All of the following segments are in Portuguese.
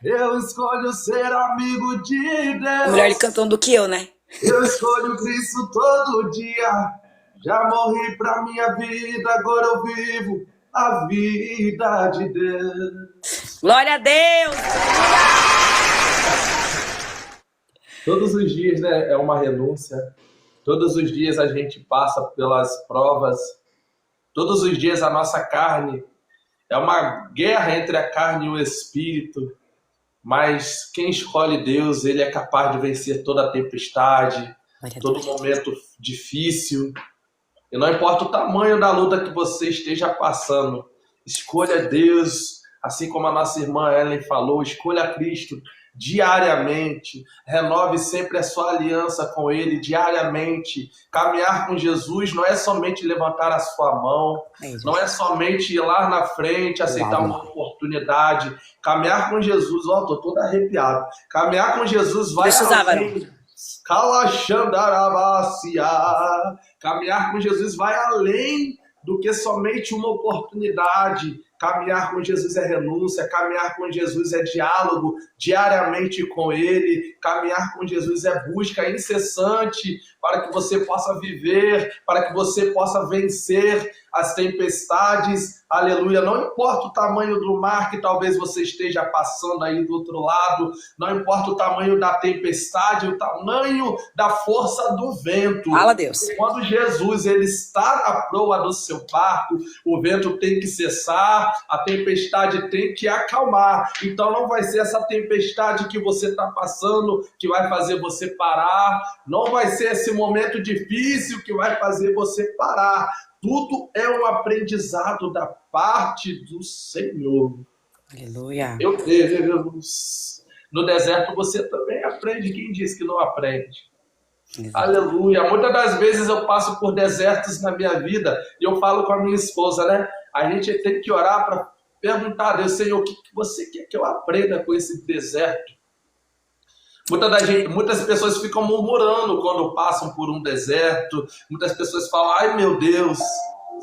Eu escolho ser amigo de Melhor ele Deus. cantando do que eu, né? Eu escolho Cristo todo dia. Já morri pra minha vida, agora eu vivo a vida de Deus. Glória a Deus! Todos os dias, né, é uma renúncia. Todos os dias a gente passa pelas provas. Todos os dias a nossa carne é uma guerra entre a carne e o espírito. Mas quem escolhe Deus, ele é capaz de vencer toda a tempestade, todo momento difícil. E não importa o tamanho da luta que você esteja passando, escolha Deus, assim como a nossa irmã Ellen falou, escolha Cristo diariamente, renove sempre a sua aliança com Ele diariamente. Caminhar com Jesus não é somente levantar a sua mão, não é somente ir lá na frente, aceitar uma oportunidade. Caminhar com Jesus, tô todo arrepiado. Caminhar com Jesus vai além. Caminhar com Jesus vai além do que somente uma oportunidade. Caminhar com Jesus é renúncia, caminhar com Jesus é diálogo diariamente com Ele, caminhar com Jesus é busca incessante para que você possa viver, para que você possa vencer as tempestades, aleluia. Não importa o tamanho do mar que talvez você esteja passando aí do outro lado, não importa o tamanho da tempestade, o tamanho da força do vento. Fala, Deus. Quando Jesus ele está na proa do seu barco, o vento tem que cessar, a tempestade tem que acalmar. Então não vai ser essa tempestade que você está passando que vai fazer você parar, não vai ser esse momento difícil que vai fazer você parar. Tudo é um aprendizado da parte do Senhor. Aleluia. Meu Deus. No deserto você também aprende. Quem disse que não aprende? Aleluia. Muitas das vezes eu passo por desertos na minha vida e eu falo com a minha esposa, né? A gente tem que orar para perguntar a Deus, Senhor, o que você quer que eu aprenda com esse deserto? Muitas pessoas ficam murmurando quando passam por um deserto. Muitas pessoas falam, ai meu Deus,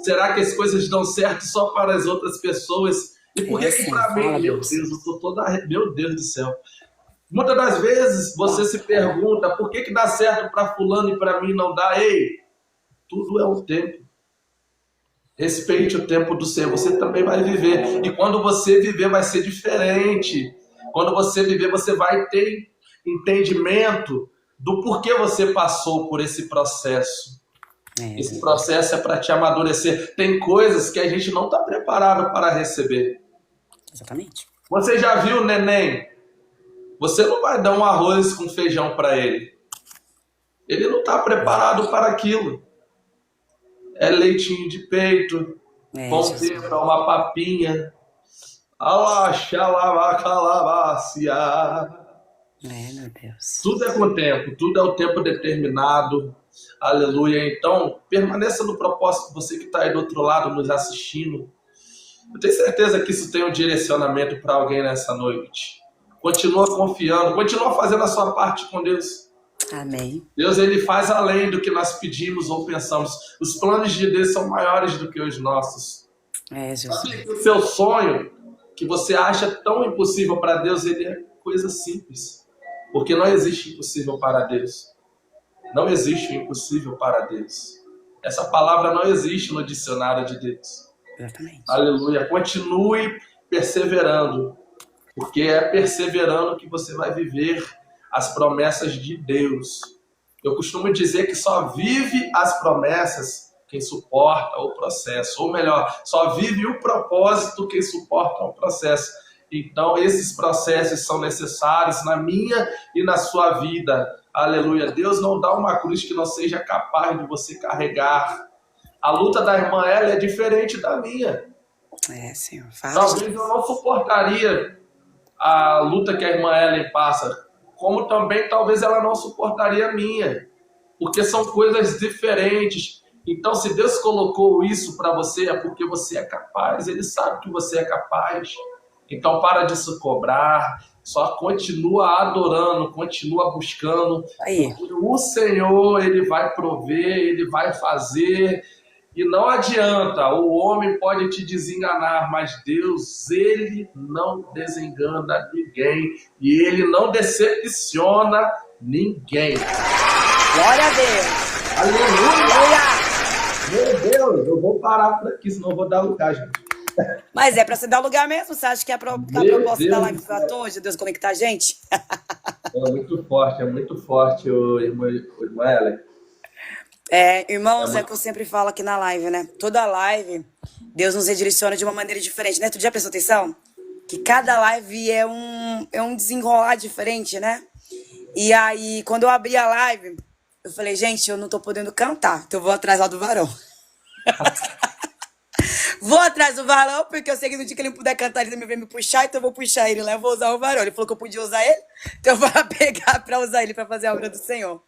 será que as coisas dão certo só para as outras pessoas? E por que para mim? Meu Deus, eu tô toda... Meu Deus do céu. Muitas das vezes você se pergunta, por que dá certo para fulano e para mim não dá? Ei, tudo é um tempo. Respeite o tempo do Senhor, você também vai viver. E quando você viver vai ser diferente. Quando você viver você vai ter entendimento do porquê você passou por esse processo. Esse processo é para te amadurecer. Tem coisas que a gente não está preparado para receber. Exatamente. Você já viu o neném? Você não vai dar um arroz com feijão para ele. Ele não está preparado para aquilo. É leitinho de peito, pão para uma papinha. Meu Deus. Tudo é com o tempo, tudo é o tempo determinado. Aleluia. Então, permaneça no propósito. Você que está aí do outro lado nos assistindo. Eu tenho certeza que isso tem um direcionamento para alguém nessa noite. Continua confiando, continua fazendo a sua parte com Deus. Amém. Deus ele faz além do que nós pedimos ou pensamos. Os planos de Deus são maiores do que os nossos. Jesus. O seu sonho, que você acha tão impossível para Deus, ele é coisa simples. Porque não existe impossível para Deus. Não existe o impossível para Deus. Essa palavra não existe no dicionário de Deus. Exatamente. Aleluia. Continue perseverando. Porque é perseverando que você vai viver as promessas de Deus. Eu costumo dizer que só vive as promessas quem suporta o processo. Ou melhor, só vive o propósito quem suporta o processo. Então, esses processos são necessários na minha e na sua vida. Aleluia. Deus não dá uma cruz que não seja capaz de você carregar. A luta da irmã Ela é diferente da minha. Senhor. Fala. Talvez eu não suportaria a luta que a irmã Ellen passa, como também talvez ela não suportaria a minha, porque são coisas diferentes. Então, se Deus colocou isso para você, é porque você é capaz, Ele sabe que você é capaz. Então, para de se cobrar, só continua adorando, continua buscando. Aí. O Senhor, Ele vai prover, Ele vai fazer. E não adianta, o homem pode te desenganar, mas Deus, ele não desengana ninguém e ele não decepciona ninguém. Glória a Deus. Aleluia! Aleluia. Meu Deus, eu vou parar por aqui, senão eu vou dar lugar, gente. Mas é pra você dar lugar mesmo? Você acha que a Meu proposta da Deus live do foi à céu. toa, de Deus conectar a gente? É muito forte, o irmão Ellen. É Irmãos, é o que muito... eu sempre falo aqui na live, né? Toda live, Deus nos redireciona de uma maneira diferente, né? Tu já prestou atenção? Que cada live é um desenrolar diferente, né? E aí, quando eu abri a live, eu falei, gente, eu não tô podendo cantar, então eu vou atrás lá do varão. Vou atrás do varão, porque eu sei que no dia que ele não puder cantar, ele também vai me puxar, então eu vou puxar ele lá, eu vou usar o varão. Ele falou que eu podia usar ele, então eu vou pegar pra usar ele pra fazer a obra do Senhor.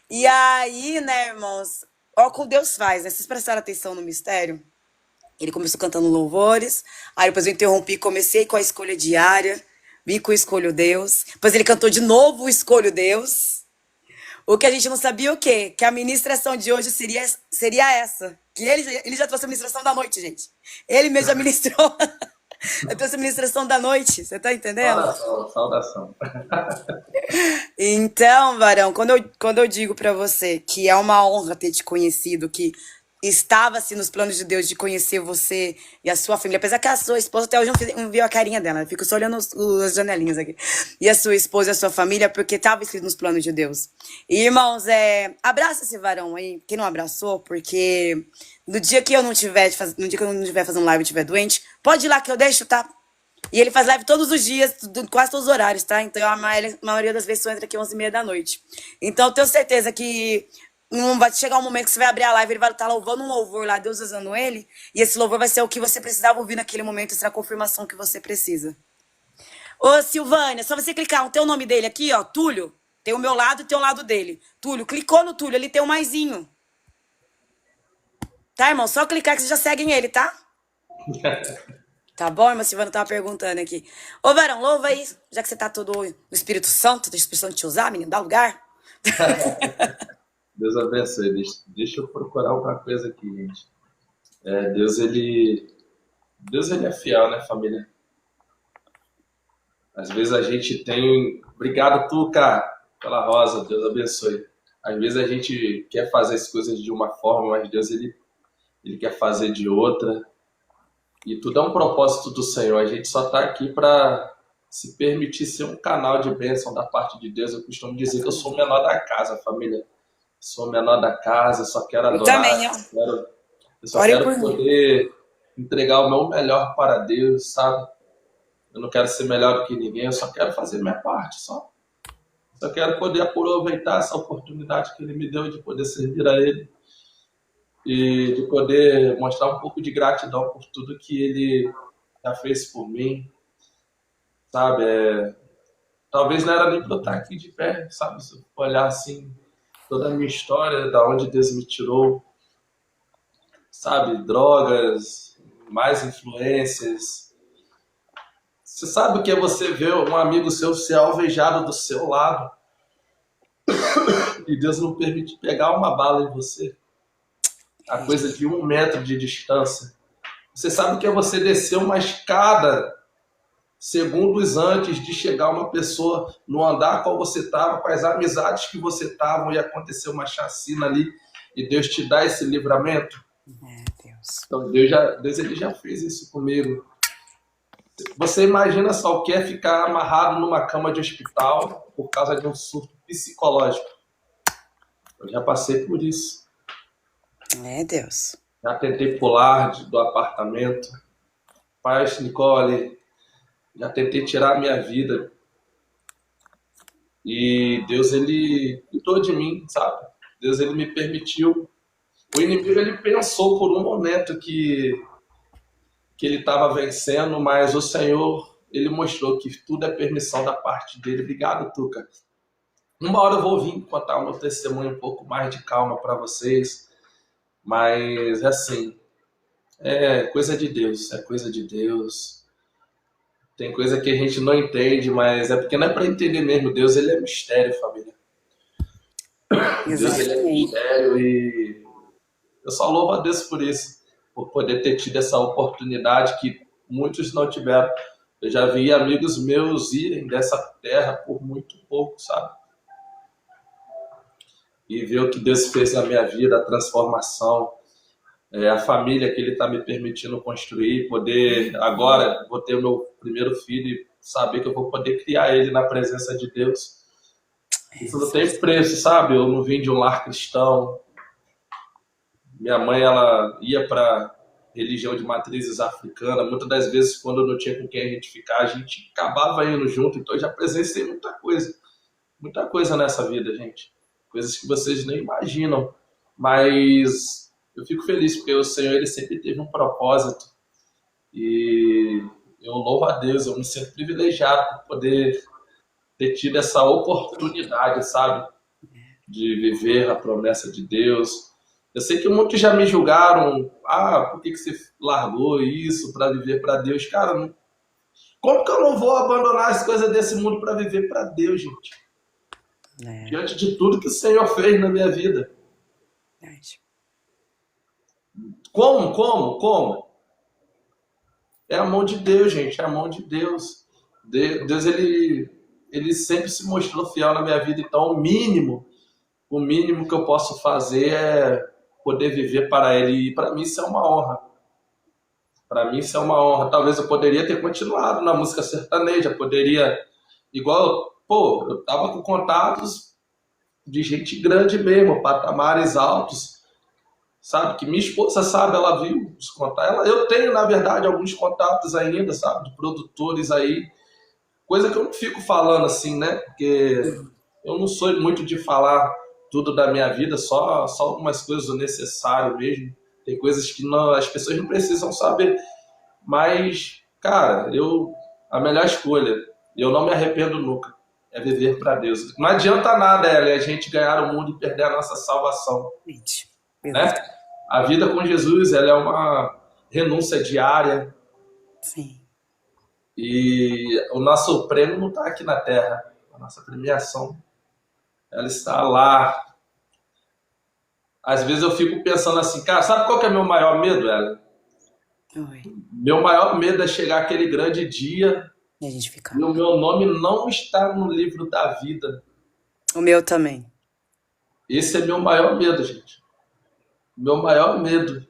E aí, né, irmãos, ó como Deus faz, né? Vocês prestaram atenção no mistério? Ele começou cantando louvores, aí depois eu interrompi, comecei com a escolha diária, vim com o Escolho Deus, depois ele cantou de novo o Escolho Deus. O que a gente não sabia o quê? Que a ministração de hoje seria essa. Que ele já trouxe a ministração da noite, gente. Ele mesmo já ministrou. Eu trouxe a ministração da noite, você tá entendendo? Saudação, saudação. Então, varão, quando eu digo pra você que é uma honra ter te conhecido, que estava assim nos planos de Deus de conhecer você e a sua família, apesar que a sua esposa até hoje não viu a carinha dela, eu fico só olhando as janelinhas aqui. E a sua esposa e a sua família, porque estava escrito nos planos de Deus. E, irmãos, abraça esse varão aí, quem não abraçou, porque no dia que eu não estiver fazendo live e estiver doente, pode ir lá que eu deixo, tá? E ele faz live todos os dias, quase todos os horários, tá? Então a maioria das vezes só entra aqui 11h30 da noite. Então eu tenho certeza que não vai chegar um momento que você vai abrir a live, ele vai estar louvando um louvor lá, Deus usando ele, e esse louvor vai ser o que você precisava ouvir naquele momento, essa é a confirmação que você precisa. Ô, Silvânia, só você clicar, tem o nome dele aqui, ó, Túlio, tem o meu lado e tem o lado dele. Túlio, clicou no Túlio, ele tem um maisinho. Tá, irmão? Só clicar que vocês já seguem ele, tá? Tá bom, irmã Silvana tava perguntando aqui. Ô, varão, louva aí, já que você tá todo no Espírito Santo, deixa o Espírito Santo te usar, menino, dá lugar. Deus abençoe. Deixa eu procurar outra coisa aqui, gente. Deus ele é fiel, né, família? Às vezes a gente tem... Obrigado, Tuca, pela rosa. Deus abençoe. Às vezes a gente quer fazer as coisas de uma forma, mas Deus, ele quer fazer de outra. E tudo é um propósito do Senhor. A gente só está aqui para se permitir ser um canal de bênção da parte de Deus. Eu costumo dizer que eu sou o menor da casa, família. Sou o menor da casa, só quero Eu adorar. também, ó. Eu só Orem quero por mim. poder entregar o meu melhor para Deus, sabe? Eu não quero ser melhor do que ninguém, eu só quero fazer minha parte, só. Só quero poder aproveitar essa oportunidade que Ele me deu de poder servir a Ele e de poder mostrar um pouco de gratidão por tudo que Ele já fez por mim, sabe? Talvez não era nem para eu estar aqui de pé, sabe? Se eu olhar assim, toda a minha história, da onde Deus me tirou, sabe? Drogas, mais influências. Você sabe o que é você ver um amigo seu ser alvejado do seu lado e Deus não permite pegar uma bala em você? A coisa de 1 metro de distância. Você sabe o que é você descer uma escada segundos antes de chegar uma pessoa no andar qual você estava, com as amizades que você estava, e acontecer uma chacina ali, e Deus te dá esse livramento? Deus. Então Deus ele já fez isso comigo. Você imagina só o que é ficar amarrado numa cama de hospital por causa de um surto psicológico? Eu já passei por isso. Deus. Já tentei pular do apartamento. Paz, Nicole, já tentei tirar a minha vida. E Deus, ele cuidou de mim, sabe? Deus, ele me permitiu. O inimigo, ele pensou por um momento que ele estava vencendo, mas o Senhor, ele mostrou que tudo é permissão da parte dele. Obrigado, Tuca. Uma hora eu vou vir contar o meu testemunho um pouco mais de calma para vocês. Mas, assim, é coisa de Deus, é coisa de Deus. Tem coisa que a gente não entende, mas é porque não é para entender mesmo. Deus, ele é mistério, família. Deus, ele é Exatamente. mistério e Eu só louvo a Deus por isso, por poder ter tido essa oportunidade que muitos não tiveram. Eu já vi amigos meus irem dessa terra por muito pouco, sabe? E ver o que Deus fez na minha vida, a transformação, a família que Ele está me permitindo construir, poder, agora, vou ter o meu primeiro filho e saber que eu vou poder criar ele na presença de Deus. Isso não tem preço, sabe? Eu não vim de um lar cristão. Minha mãe, ela ia para religião de matrizes africana. Muitas das vezes, quando não tinha com quem a gente ficar, a gente acabava indo junto. Então, eu já presenciei muita coisa nessa vida, gente. Coisas que vocês nem imaginam. Mas eu fico feliz porque o Senhor, Ele sempre teve um propósito. E eu louvo a Deus, eu me sinto privilegiado por poder ter tido essa oportunidade, sabe? De viver a promessa de Deus. Eu sei que muitos já me julgaram, por que você largou isso para viver para Deus? Cara, como que eu não vou abandonar as coisas desse mundo para viver para Deus, gente? Diante de tudo que o Senhor fez na minha vida. Como? É a mão de Deus, gente, é a mão de Deus. Deus, ele sempre se mostrou fiel na minha vida, então o mínimo que eu posso fazer é poder viver para Ele, e para mim isso é uma honra. Para mim isso é uma honra. Talvez eu poderia ter continuado na música sertaneja, eu tava com contatos de gente grande mesmo, patamares altos, sabe? Que minha esposa sabe, ela viu os contatos. Eu tenho, na verdade, alguns contatos ainda, sabe? De produtores aí, coisa que eu não fico falando assim, né? Porque eu não sou muito de falar tudo da minha vida, só algumas coisas o necessário mesmo. Tem coisas que as pessoas não precisam saber. Mas, cara, a melhor escolha, e eu não me arrependo nunca, é viver para Deus. Não adianta nada, a gente ganhar o mundo e perder a nossa salvação. Né? A vida com Jesus, ela é uma renúncia diária. Sim. E o nosso prêmio não está aqui na terra. A nossa premiação, ela está lá. Às vezes eu fico pensando assim, cara, sabe qual que é meu maior medo, Ellen? Meu maior medo é chegar aquele grande dia e a gente ficar. E o meu nome não está no livro da vida. O meu também. Esse é meu maior medo, gente. Meu maior medo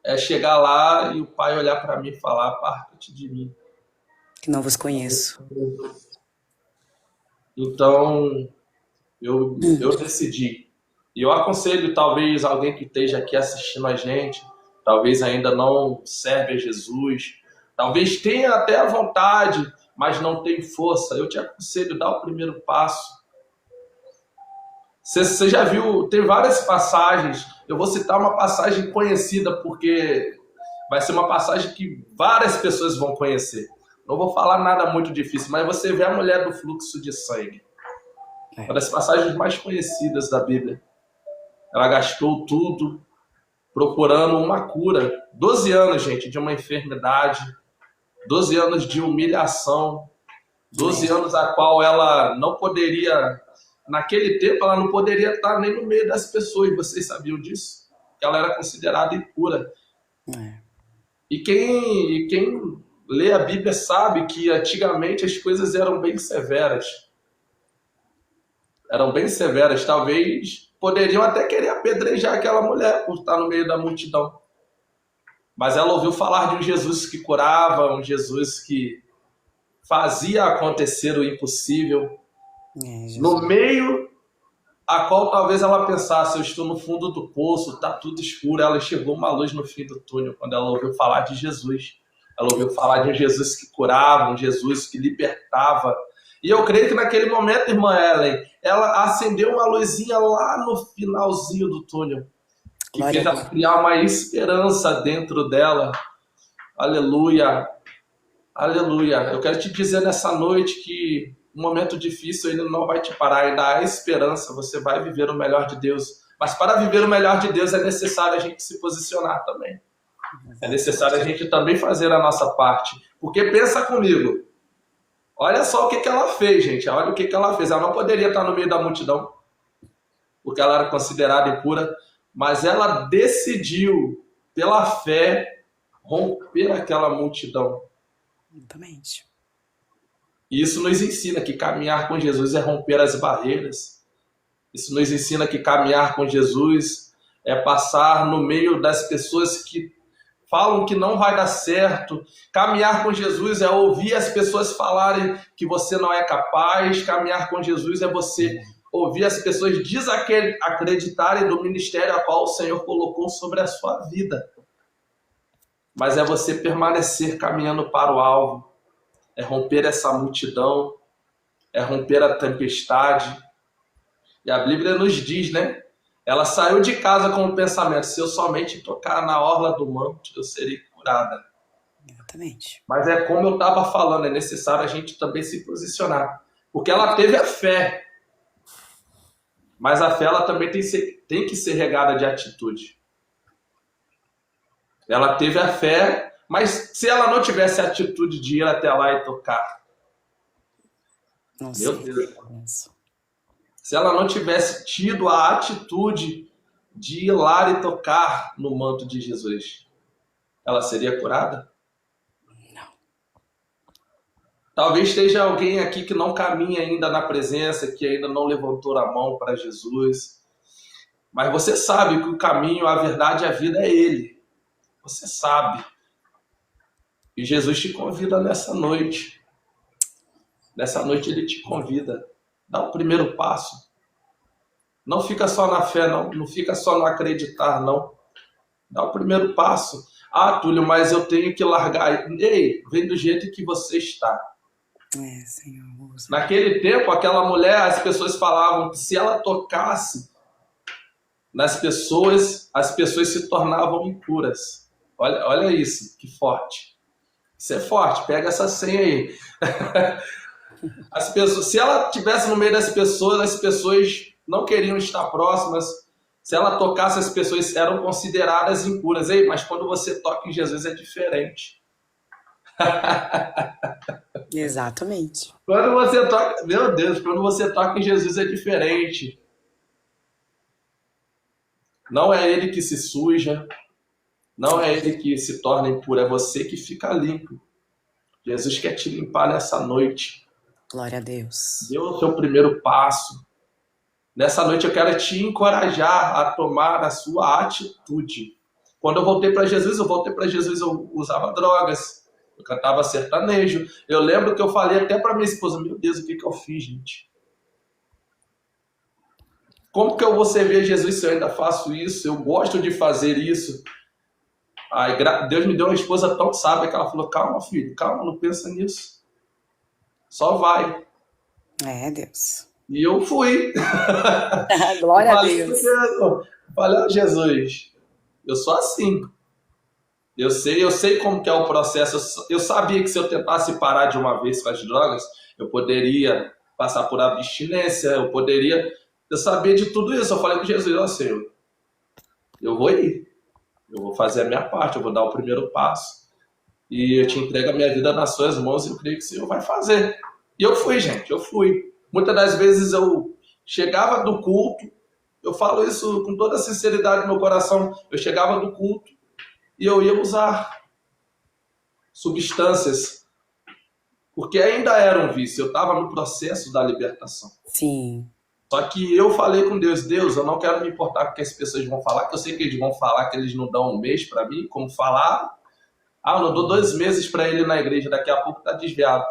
é chegar lá e o pai olhar para mim e falar: aparta-te de mim, que não vos conheço. Então, eu decidi. E eu aconselho, talvez, alguém que esteja aqui assistindo a gente, talvez ainda não serve a Jesus, talvez tenha até a vontade, mas não tem força. Eu te aconselho a dar o primeiro passo. Você já viu, tem várias passagens. Eu vou citar uma passagem conhecida, porque vai ser uma passagem que várias pessoas vão conhecer. Não vou falar nada muito difícil, mas você vê a mulher do fluxo de sangue. Uma das passagens mais conhecidas da Bíblia. Ela gastou tudo procurando uma cura. 12 anos, gente, de uma enfermidade. 12 anos de humilhação. 12 anos a qual ela não poderia... Naquele tempo, ela não poderia estar nem no meio das pessoas. Vocês sabiam disso? Ela era considerada impura. E quem lê a Bíblia sabe que antigamente as coisas eram bem severas. Eram bem severas. Talvez poderiam até querer apedrejar aquela mulher por estar no meio da multidão. Mas ela ouviu falar de um Jesus que curava, um Jesus que fazia acontecer o impossível. No meio a qual talvez ela pensasse: eu estou no fundo do poço, está tudo escuro. Ela enxergou uma luz no fim do túnel quando ela ouviu falar de Jesus. Ela ouviu falar de um Jesus que curava, um Jesus que libertava. E eu creio que naquele momento, irmã Ellen, ela acendeu uma luzinha lá no finalzinho do túnel, que fez ela criar uma esperança dentro dela. Aleluia, aleluia. Eu quero te dizer nessa noite que um momento difícil ele não vai te parar, ainda há esperança, você vai viver o melhor de Deus. Mas para viver o melhor de Deus é necessário a gente se posicionar também. É necessário a gente também fazer a nossa parte. Porque pensa comigo, olha só o que ela fez, gente. Olha o que ela fez. Ela não poderia estar no meio da multidão, porque ela era considerada impura. mas ela decidiu, pela fé, romper aquela multidão. Exatamente. E isso nos ensina que caminhar com Jesus é romper as barreiras. Isso nos ensina que caminhar com Jesus é passar no meio das pessoas que falam que não vai dar certo. Caminhar com Jesus é ouvir as pessoas falarem que você não é capaz. Caminhar com Jesus é você ouvir as pessoas desacreditarem do ministério a qual o Senhor colocou sobre a sua vida. Mas é você permanecer caminhando para o alvo. É romper essa multidão. É romper a tempestade. E a Bíblia nos diz, né? Ela saiu de casa com o pensamento: se eu somente tocar na orla do manto, eu serei curada. Exatamente. Mas é como eu estava falando, é necessário a gente também se posicionar. Porque ela teve a fé. Mas a fé ela também tem que ser regada de atitude. Ela teve a fé, mas se ela não tivesse a atitude de ir até lá e tocar, Não meu sei. Deus. Se ela não tivesse tido a atitude de ir lá e tocar no manto de Jesus, ela seria curada? Não. Talvez esteja alguém aqui que não caminha ainda na presença, que ainda não levantou a mão para Jesus. Mas você sabe que o caminho, a verdade e a vida é Ele. Você sabe. E Jesus te convida nessa noite. Nessa noite Ele te convida. Dá o primeiro passo. Não fica só na fé, não. Não fica só no acreditar, não. Dá o primeiro passo. Ah, Túlio, mas eu tenho que largar. Ei, vem do jeito que você está. Senhor. Naquele tempo, aquela mulher, as pessoas falavam que se ela tocasse nas pessoas, as pessoas se tornavam impuras. Olha isso, que forte. Isso é forte, pega essa senha aí. As pessoas, se ela estivesse no meio das pessoas, as pessoas não queriam estar próximas. Se ela tocasse, as pessoas eram consideradas impuras. Ei, mas quando você toca em Jesus é diferente. Exatamente. Quando você toca, meu Deus, quando você toca em Jesus é diferente. Não é ele que se suja, não é ele que se torna impuro, é você que fica limpo. Jesus quer te limpar nessa noite. Glória a Deus. Dê o seu primeiro passo. Nessa noite eu quero te encorajar a tomar a sua atitude. Quando eu voltei para Jesus, eu usava drogas, eu cantava sertanejo. Eu lembro que eu falei até para minha esposa: meu Deus, o que eu fiz, gente? Como que eu vou servir a Jesus se eu ainda faço isso? Eu gosto de fazer isso. Aí, Deus me deu uma esposa tão sábia que ela falou: calma, filho, calma, não pensa nisso. Só vai. Deus. E eu fui. Glória a Deus. Falei: Jesus, eu sou assim. Eu sei como que é o processo. Eu sabia que se eu tentasse parar de uma vez com as drogas, eu poderia passar por abstinência, eu sabia de tudo isso. Eu falei com Jesus: ó Senhor, eu vou ir. Eu vou fazer a minha parte, eu vou dar o primeiro passo. E eu te entrego a minha vida nas suas mãos e eu creio que o Senhor vai fazer. E eu fui, gente, eu fui. Muitas das vezes eu chegava do culto, eu falo isso com toda a sinceridade no meu coração, eu chegava do culto e eu ia usar substâncias, porque ainda era um vício, eu estava no processo da libertação. Sim. Só que eu falei com Deus: Deus, eu não quero me importar com o que as pessoas vão falar, que eu sei que eles vão falar que eles não dão um mês para mim, como falaram. Ah, eu não dou 2 meses para ele na igreja, daqui a pouco tá desviado.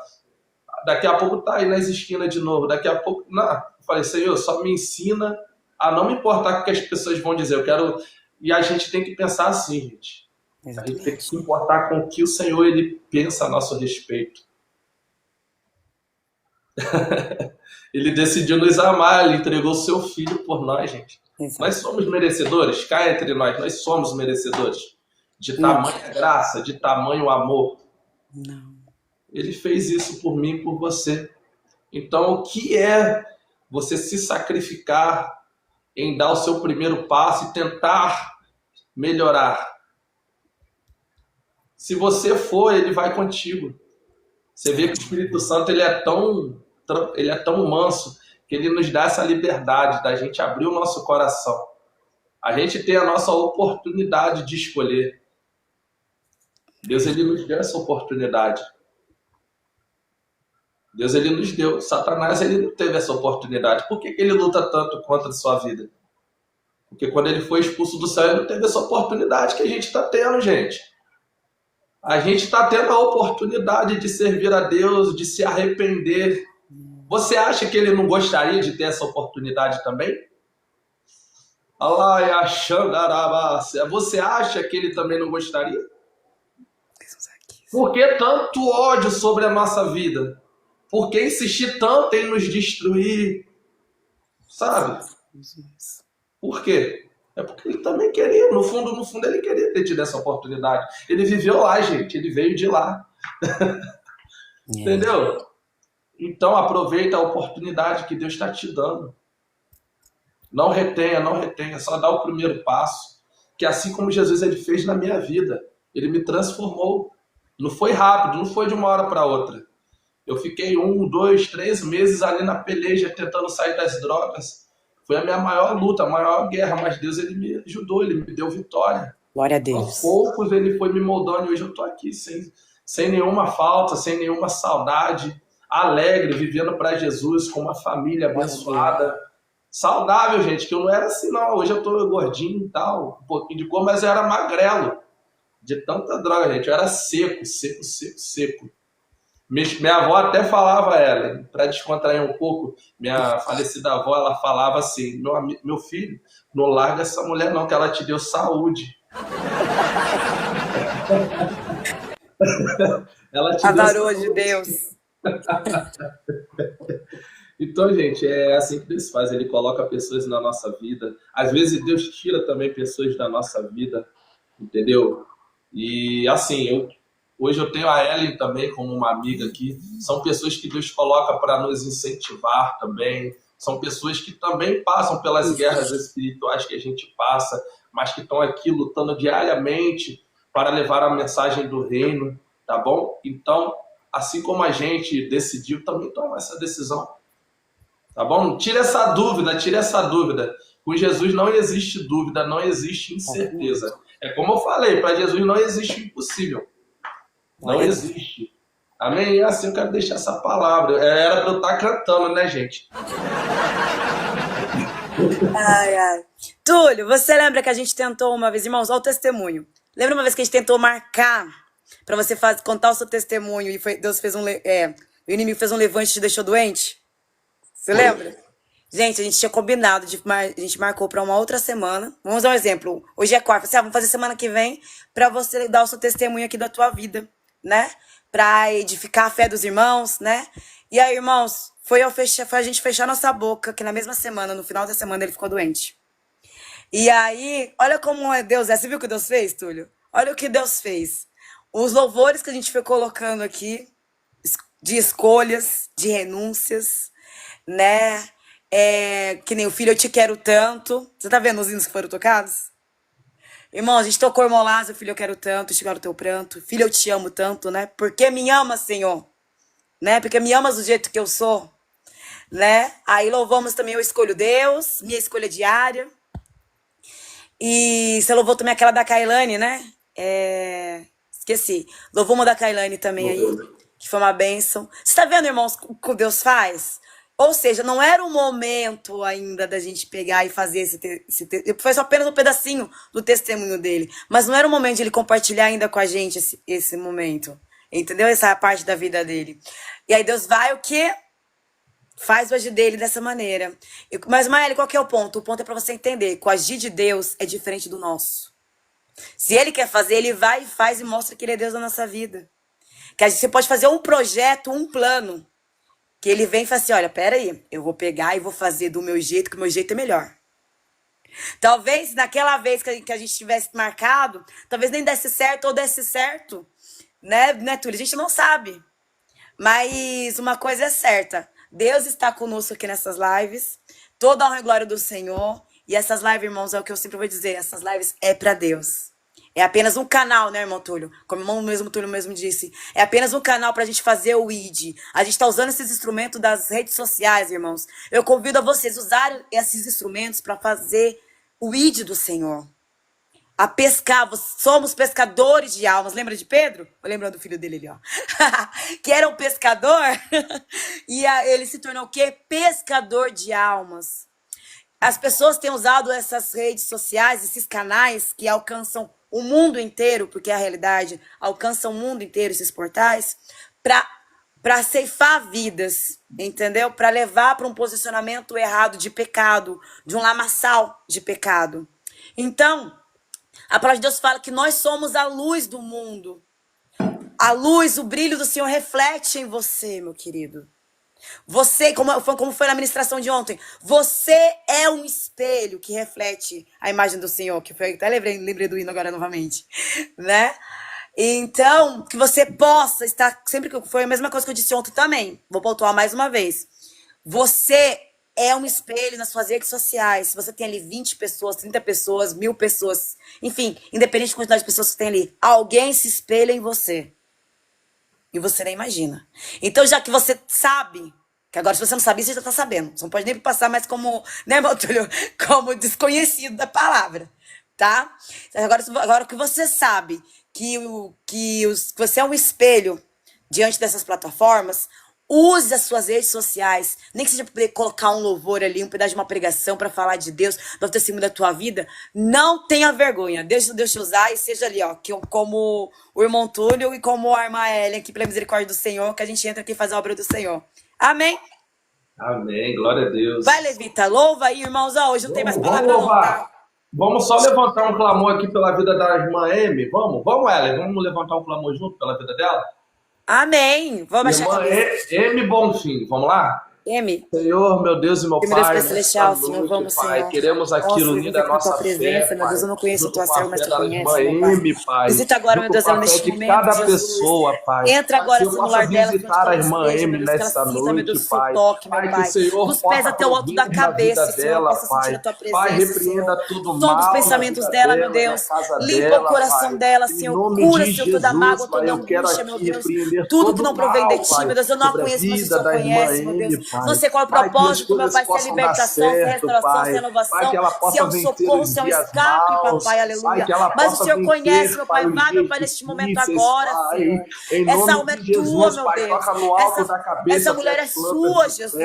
Daqui a pouco tá aí nas esquinas de novo, daqui a pouco... Não, eu falei: Senhor, só me ensina a não me importar com o que as pessoas vão dizer. Eu quero... E a gente tem que pensar assim, gente. A gente tem que se importar com o que o Senhor ele pensa a nosso respeito. Ele decidiu nos amar, ele entregou seu filho por nós, gente. Exato. Nós somos merecedores, cá entre nós somos merecedores de tamanha graça, de tamanho amor. Não. Ele fez isso por mim e por você. Então, o que é você se sacrificar em dar o seu primeiro passo e tentar melhorar? Se você for, ele vai contigo. Você vê que o Espírito Santo ele é tão manso que ele nos dá essa liberdade da gente abrir o nosso coração. A gente tem a nossa oportunidade de escolher. Deus, ele nos deu essa oportunidade. Deus, ele nos deu. Satanás, ele não teve essa oportunidade. Por que ele luta tanto contra a sua vida? Porque quando ele foi expulso do céu, ele não teve essa oportunidade que a gente está tendo, gente. A gente está tendo a oportunidade de servir a Deus, de se arrepender. Você acha que ele não gostaria de ter essa oportunidade também? Você acha que ele também não gostaria? Por que tanto ódio sobre a nossa vida? Por que insistir tanto em nos destruir? Sabe? Por quê? É porque ele também queria, no fundo, ele queria ter tido essa oportunidade. Ele viveu lá, gente, ele veio de lá. Entendeu? Então aproveita a oportunidade que Deus está te dando. Não retenha, não retenha, só dá o primeiro passo. Que assim como Jesus ele fez na minha vida, ele me transformou. Não foi rápido, não foi de uma hora para outra. Eu fiquei 1, 2, 3 meses ali na peleja tentando sair das drogas. Foi a minha maior luta, a maior guerra, mas Deus ele me ajudou, ele me deu vitória. Glória a Aos Deus. poucos ele foi me moldando e hoje eu estou aqui sem nenhuma falta, sem nenhuma saudade, alegre, vivendo para Jesus, com uma família abençoada. Saudável, gente, que eu não era assim não. Hoje eu tô gordinho e tal, um pouquinho de cor, mas eu era magrelo. De tanta droga, gente. Eu era seco, seco, seco, seco. Minha avó até falava, ela, para descontrair um pouco, minha falecida avó, ela falava assim, meu filho, não larga essa mulher não, que ela te deu saúde. Ela te A deu varoa de saúde. Deus. Então, gente, é assim que Deus faz, ele coloca pessoas na nossa vida. Às vezes Deus tira também pessoas da nossa vida, entendeu? E assim, hoje eu tenho a Ellen também como uma amiga aqui. São pessoas que Deus coloca para nos incentivar também. São pessoas que também passam pelas guerras espirituais que a gente passa, mas que estão aqui lutando diariamente para levar a mensagem do reino, tá bom? Então, assim como a gente decidiu, também toma essa decisão. Tá bom? Tira essa dúvida, tira essa dúvida. Com Jesus não existe dúvida, não existe incerteza. É como eu falei, para Jesus não existe o impossível. Não existe. Amém? E assim eu quero deixar essa palavra. Era para eu estar cantando, né, gente? Ai, ai. Túlio, você lembra que a gente tentou uma vez, irmãos, olha o testemunho. Lembra uma vez que a gente tentou marcar para você contar o seu testemunho e Deus fez o inimigo fez um levante e te deixou doente? Você lembra? Gente, a gente tinha combinado, a gente marcou para uma outra semana. Vamos dar um exemplo. Hoje é quarta. Vamos fazer semana que vem para você dar o seu testemunho aqui da tua vida, né? Para edificar a fé dos irmãos, né? E aí, irmãos, foi a gente fechar nossa boca, que na mesma semana, no final da semana, ele ficou doente. E aí, olha como é Deus. Você viu o que Deus fez, Túlio? Olha o que Deus fez. Os louvores que a gente foi colocando aqui, de escolhas, de renúncias, né? Que nem o Filho, eu te quero tanto. Você tá vendo os hinos que foram tocados? Irmão, a gente tocou Irmãos, Filho, eu quero tanto, chegar o teu pranto. Filho, eu te amo tanto, né? Porque me ama, Senhor. Né? Porque me amas do jeito que eu sou. Né? Aí louvamos também Eu Escolho Deus, minha escolha diária. E você louvou também aquela da Kailane, né? Esqueci. Louvou uma da Kailane também aí, que foi uma bênção. Você tá vendo, irmãos, o que Deus faz? Ou seja, não era o momento ainda da gente pegar e fazer foi só apenas um pedacinho do testemunho dele. Mas não era o momento de ele compartilhar ainda com a gente esse momento. Entendeu? Essa parte da vida dele. E aí Deus vai o quê? Faz o agir dele dessa maneira. Mas, Maeli, qual que é o ponto? O ponto é para você entender que o agir de Deus é diferente do nosso. Se ele quer fazer, ele vai e faz e mostra que ele é Deus na nossa vida. Que você pode fazer um projeto, um plano, que ele vem e fala assim, olha, peraí, eu vou pegar e vou fazer do meu jeito, que o meu jeito é melhor. Talvez naquela vez que a gente tivesse marcado, talvez nem desse certo ou desse certo, né, Túlio? A gente não sabe. Mas uma coisa é certa, Deus está conosco aqui nessas lives, toda a honra e glória do Senhor, e essas lives, irmãos, é o que eu sempre vou dizer, essas lives é para Deus. É apenas um canal, né, irmão Túlio? Como o irmão Túlio mesmo disse. É apenas um canal pra gente fazer o ID. A gente tá usando esses instrumentos das redes sociais, irmãos. Eu convido a vocês a usarem esses instrumentos pra fazer o id do Senhor. A pescar, somos pescadores de almas. Lembra de Pedro? Tô lembrando do filho dele ali, ó. Que era um pescador. E ele se tornou o quê? Pescador de almas. As pessoas têm usado essas redes sociais, esses canais que alcançam o mundo inteiro, porque é a realidade, alcançam o mundo inteiro, esses portais, para ceifar vidas, entendeu? Para levar para um posicionamento errado de pecado, de um lamaçal de pecado. Então, a palavra de Deus fala que nós somos a luz do mundo. A luz, o brilho do Senhor reflete em você, meu querido. Você, como foi na ministração de ontem, você é um espelho que reflete a imagem do Senhor, que foi, até lembrei do hino agora novamente, né? Então, que você possa estar, sempre que foi a mesma coisa que eu disse ontem também, vou pontuar mais uma vez. Você é um espelho nas suas redes sociais. Se você tem ali 20 pessoas, 30 pessoas, 1000 pessoas, enfim, independente da quantidade de pessoas que tem ali, alguém se espelha em você. E você nem imagina. Então, já que você sabe, que agora se você não sabia, você já está sabendo. Você não pode nem passar mais como, né, meu Túlio, como desconhecido da palavra, tá? Agora que você sabe que você é um espelho diante dessas plataformas, use as suas redes sociais, nem que seja para poder colocar um louvor ali, um pedaço de uma pregação para falar de Deus, do testemunho da tua vida. Não tenha vergonha. Deixa Deus te usar e seja ali, ó, como o irmão Túlio e como a irmã Ellen, aqui pela misericórdia do Senhor, que a gente entra aqui e faz a obra do Senhor. Amém? Amém, glória a Deus. Vai, Levita, louva aí, irmãos. Ó, hoje não tem mais palavra não, tá? Vamos só levantar um clamor aqui pela vida da irmã Amy. Vamos, Ellen, vamos levantar um clamor junto pela vida dela? Amém. Vamos achar Amy Bonfim, vamos lá? Senhor, meu Deus e meu Pai, Deus celestial, Senhor, vamos, Pai, Senhor. queremos aqui unir a nossa presença, fé, meu Deus, eu não conheço a tua serva, mas tu conheces, meu Pai. Visita agora, meu Deus, ela neste momento, cada pessoa, Pai. Entra agora no lar dela, visitar a irmã Amy nesta noite, Pai. Pai, que o Senhor dos pés até o alto da cabeça, Senhor, possa sentir a tua presença, Pai, repreenda tudo mal. Som dos pensamentos dela, meu Deus. Limpa o coração dela, Senhor. Cura, Senhor, toda mágoa, toda angústia, meu Deus. Tudo que não provém de ti, meu Deus, eu não a conheço, mas o Senhor conhece, meu Deus. Não sei qual é o propósito, meu Pai, se é libertação, se é restauração, se é renovação, se é um socorro, se é um escape, papai, aleluia. Mas o Senhor conhece, meu Pai, vá, meu Pai, neste momento agora, Senhor. Essa alma é tua, meu Deus. Essa mulher é sua, Jesus.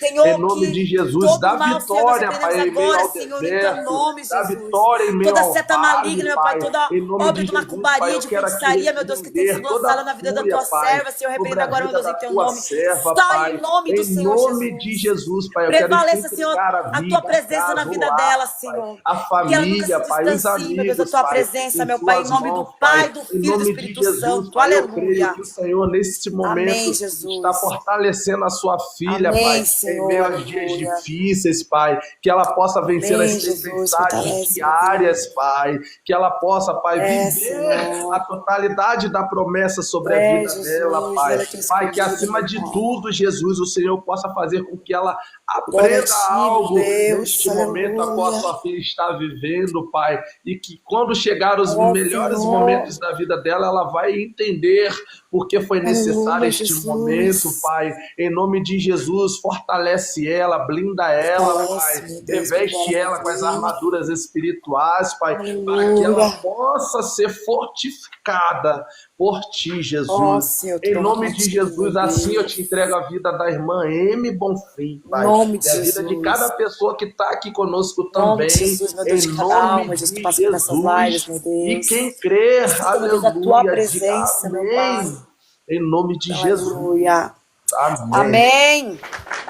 Senhor, em nome de Jesus, dá vitória, Pai, em meio ao deserto, dá vitória em meio ao toda seta maligna, meu Pai, toda obra de macumbaria, de feitiçaria, meu Deus, que tem sido lançada na vida da tua serva, Senhor, repreenda agora, meu Deus, em teu nome. Sai em nome do Senhor Jesus. De Jesus, Pai, eu prevaleça, Senhor, a tua presença na vida dela, Senhor. A família, Pai, os amigos, meu Deus, a tua presença, meu Pai, em nome do Pai, do Filho e do Espírito Santo. Aleluia. Que o Senhor, nesse momento, está fortalecendo a sua filha, Pai, em meio aos dias difíceis, Pai, que ela possa vencer as tempestades diárias, Pai, que ela possa, Pai, viver a totalidade da promessa sobre a vida dela, Pai. Pai, que acima de tudo, Jesus, o Senhor possa fazer com que ela aprenda algo neste momento a qual a sua filha está vivendo, Pai, e que quando chegar os melhores momentos da vida dela, ela vai entender porque foi necessário este momento, Pai. Em nome de Jesus, fortalece ela, blinda ela, Pai, reveste ela com as armaduras espirituais, Pai, para que ela possa ser fortificada por ti, Jesus. Em nome de Jesus, assim eu te entrego a vida da irmã Amy Bonfim, Pai. E a vida de cada pessoa que está aqui conosco também. Em nome de Jesus. E quem crer, aleluia, diga amém. Em nome de Jesus. Aleluia. Amém. Amém.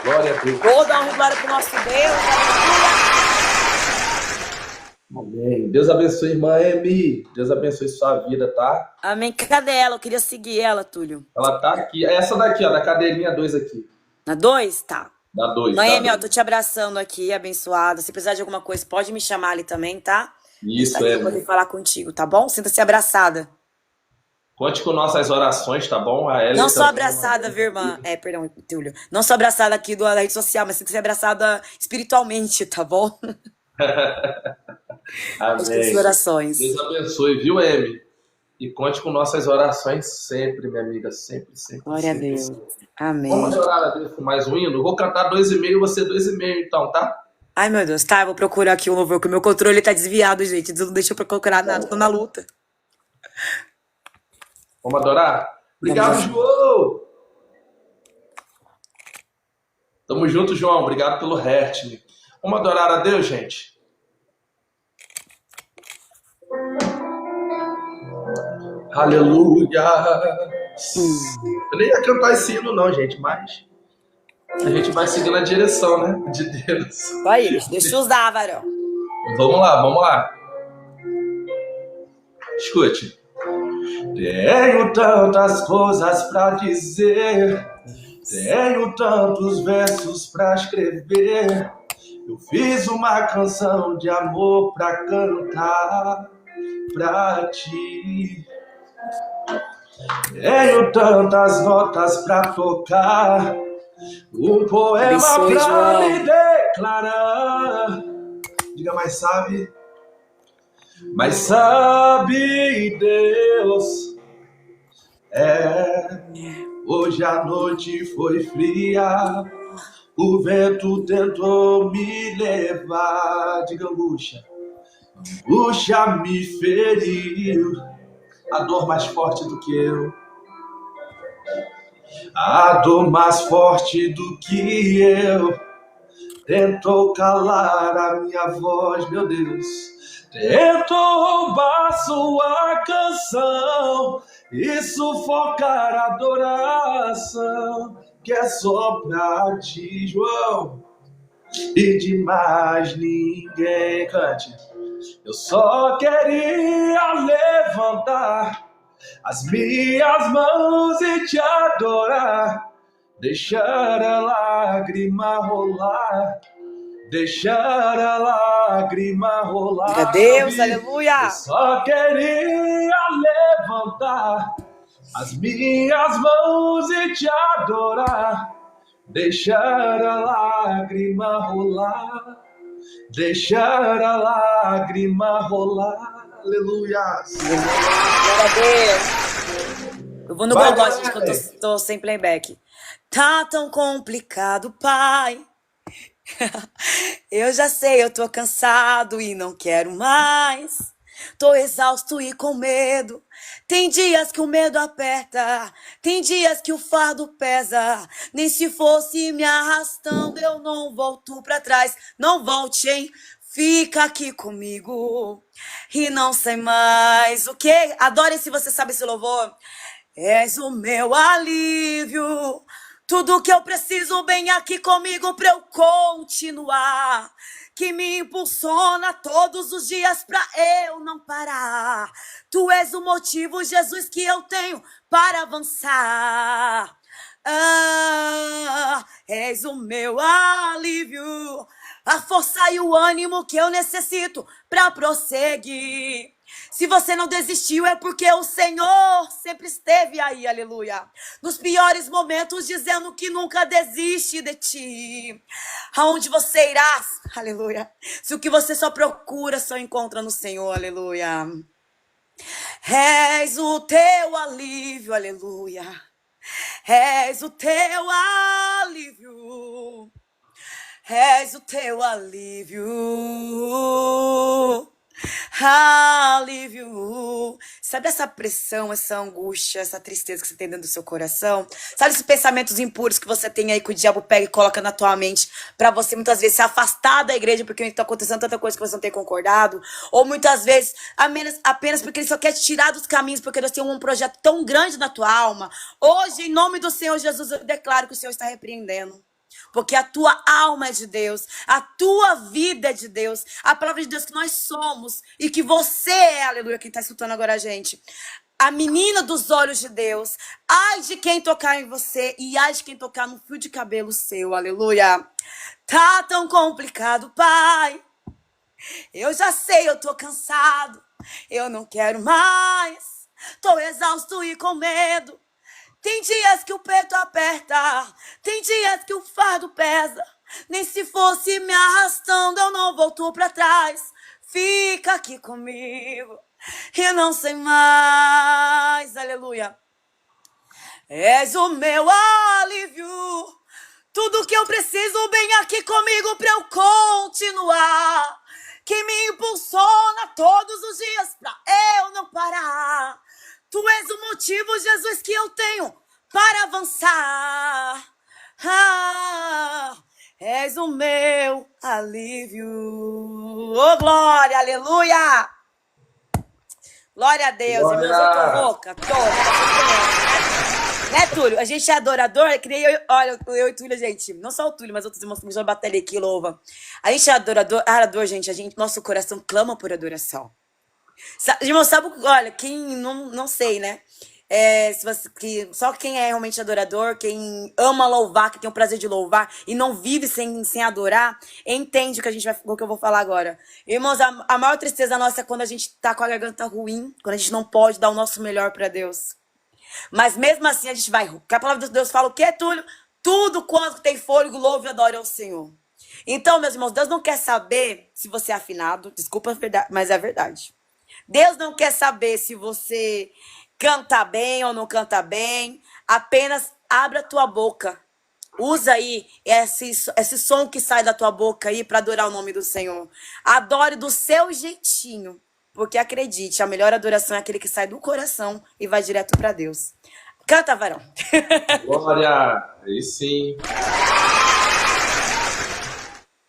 Glória a Deus. Vou dar uma glória para o nosso Deus. Amém. Deus abençoe, irmã Amy. Deus abençoe sua vida, tá? Amém. Cadê ela? Eu queria seguir ela, Túlio. Ela tá aqui. Essa daqui, ó, da cadeirinha 2 aqui. Na 2? Tá. Da 2. Mãe Amy, ó, tô te abraçando aqui, abençoada. Se precisar de alguma coisa, pode me chamar ali também, tá? Isso, é. Vou poder falar contigo, tá bom? Sinta-se abraçada. Conte com nossas orações, tá bom? A Ellen não sou abraçada, viu, irmã? Perdão, Túlio. Não sou abraçada aqui da rede social, mas sinta-se abraçada espiritualmente, tá bom? Amém. Orações. Deus abençoe, viu, Amy? E conte com nossas orações sempre, minha amiga. Sempre, sempre. Glória sempre, a Deus. sempre. Amém. Vamos orar a Deus com mais um hino? Eu vou cantar 2,5 e você 2,5 então, tá? Ai, meu Deus. Tá, eu vou procurar aqui o louvor, que o meu controle tá desviado, gente. Não deixa eu procurar nada, tô na luta. Vamos adorar? Vamos Obrigado, adorar. João! Tamo junto, João. Obrigado pelo Hertz. Vamos adorar a Deus, gente. Aleluia! Eu nem ia cantar esse hino, não, gente, mas a gente vai seguir na direção, né? De Deus. Vai, deixa eu usar, varão. Vamos lá, vamos lá. Escute. Tenho tantas coisas pra dizer, tenho tantos versos pra escrever. Eu fiz uma canção de amor pra cantar pra ti. Tenho tantas notas pra tocar, um poema Abençoe, pra João. me declarar. Diga, mas sabe Deus, hoje a noite foi fria, o vento tentou me levar. Diga, angústia me feriu, a dor mais forte do que eu, a dor mais forte do que eu, tentou calar a minha voz, meu Deus, tentou roubar sua canção e sufocar a adoração que é só pra ti, João, e de mais ninguém. Cante. Eu só queria levantar as minhas mãos e te adorar, deixar a lágrima rolar, deixar a lágrima rolar. Glória a Deus, aleluia. Eu só queria levantar as minhas mãos e te adorar, deixar a lágrima rolar, deixar a lágrima rolar. Aleluia. Glória a Deus. Eu vou no Vai, gogó, vai. gente, que eu tô sem playback. Tá tão complicado, pai. Eu já sei, eu tô cansado e não quero mais. Tô exausto e com medo. Tem dias que o medo aperta, tem dias que o fardo pesa. Nem se fosse me arrastando, eu não volto pra trás. Não volte, hein? Fica aqui comigo e não sei mais o que. Adore se você sabe esse louvor. És o meu alívio, tudo que eu preciso bem aqui comigo pra eu continuar, que me impulsiona todos os dias pra eu não parar. Tu és o motivo, Jesus, que eu tenho para avançar. És o meu alívio, a força e o ânimo que eu necessito pra prosseguir. Se você não desistiu é porque o Senhor sempre esteve aí, aleluia, nos piores momentos, dizendo que nunca desiste de ti. Aonde você irás, aleluia, se o que você só procura só encontra no Senhor, aleluia. És o teu alívio, aleluia. És o teu alívio. És o teu alívio. Alívio. Sabe essa pressão, essa angústia, essa tristeza que você tem dentro do seu coração? Sabe esses pensamentos impuros que você tem aí que o diabo pega e coloca na tua mente pra você muitas vezes se afastar da igreja porque tá acontecendo tanta coisa que você não tem concordado? Ou muitas vezes apenas porque ele só quer te tirar dos caminhos porque Deus tem um projeto tão grande na tua alma? Hoje, em nome do Senhor Jesus, eu declaro que o Senhor está repreendendo. Porque a tua alma é de Deus, a tua vida é de Deus, a palavra de Deus que nós somos e que você é, aleluia, quem está escutando agora a gente, a menina dos olhos de Deus. Ai de quem tocar em você e ai de quem tocar no fio de cabelo seu, aleluia. Tá tão complicado, pai, eu já sei, eu tô cansado, eu não quero mais, tô exausto e com medo. Tem dias que o peito aperta, tem dias que o fardo pesa. Nem se fosse me arrastando, eu não volto pra trás. Fica aqui comigo, eu não sei mais, aleluia. És o meu alívio, tudo que eu preciso bem aqui comigo pra eu continuar. Que me impulsiona todos os dias pra eu não parar. Tu és o motivo, Jesus, que eu tenho para avançar. És o meu alívio. Oh, glória, aleluia! Glória a Deus, irmãos, eu tô louca, né, Túlio? A gente é adorador, que nem eu, olha, eu e Túlio, gente, não só o Túlio, mas outros irmãos que já batalham aqui, louva. A gente é adorador, gente, nosso coração clama por adoração. Irmão, sabe, olha, quem não sei, né? Só quem é realmente adorador, quem ama louvar, que tem o prazer de louvar e não vive sem adorar, entende o que o que eu vou falar agora. Irmãos, a maior tristeza nossa é quando a gente tá com a garganta ruim, quando a gente não pode dar o nosso melhor para Deus. Mas mesmo assim a gente vai. Porque a palavra de Deus fala o quê, Túlio? Tudo quanto tem fôlego, louve e adore ao Senhor. Então, meus irmãos, Deus não quer saber se você é afinado. Desculpa, mas é verdade. Deus não quer saber se você canta bem ou não canta bem. Apenas abra a tua boca. Usa aí esse som que sai da tua boca aí para adorar o nome do Senhor. Adore do seu jeitinho. Porque acredite, a melhor adoração é aquele que sai do coração e vai direto para Deus. Canta, varão. Glória, aí sim.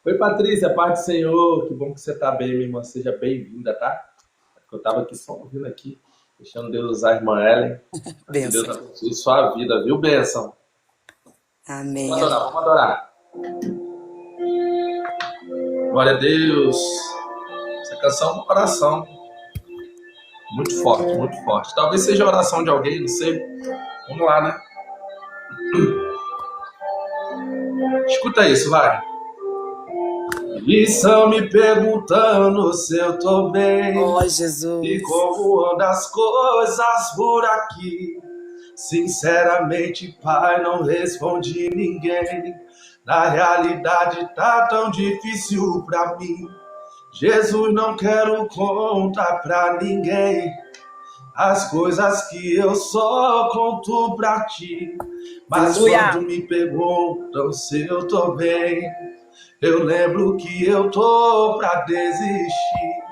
Oi, Patrícia, paz do Senhor. Que bom que você tá bem, minha irmã. Seja bem-vinda, tá? Eu tava aqui só ouvindo aqui, deixando Deus usar a irmã Ellen. Que Deus abençoe sua vida, viu, bênção? Amém. Vamos adorar. Glória a Deus. Essa canção do coração. Muito forte, muito forte. Talvez seja a oração de alguém, não sei. Vamos lá, né? Escuta isso, vai. E estão me perguntando se eu tô bem. Oh, Jesus. E como andam as coisas por aqui. Sinceramente, Pai, não respondi ninguém. Na realidade tá tão difícil pra mim. Jesus, não quero contar pra ninguém as coisas que eu só conto pra ti. Mas quando me perguntam se eu tô bem, eu lembro que eu tô pra desistir.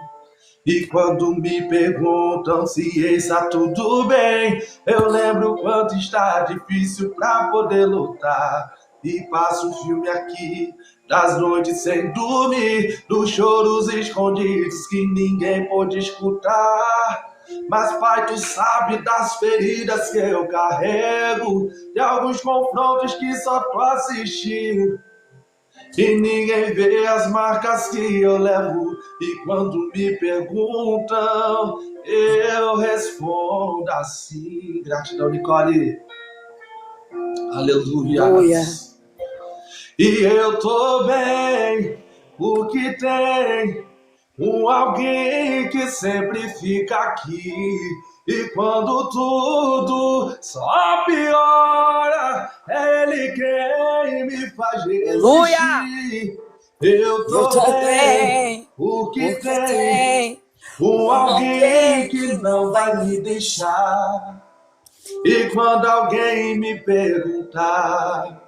E quando me perguntam se está tudo bem, eu lembro quanto está difícil pra poder lutar. E passo um filme aqui, das noites sem dormir, dos choros escondidos que ninguém pôde escutar. Mas, Pai, tu sabe das feridas que eu carrego, de alguns confrontos que só tu assistiu. E ninguém vê as marcas que eu levo. E quando me perguntam, eu respondo assim. Gratidão, Nicole. Aleluia. E eu tô bem, o que tem alguém que sempre fica aqui. E quando tudo só piora, é Ele quem me faz resistir. Eu tô bem, o que tem alguém que não vai me deixar. E quando alguém me perguntar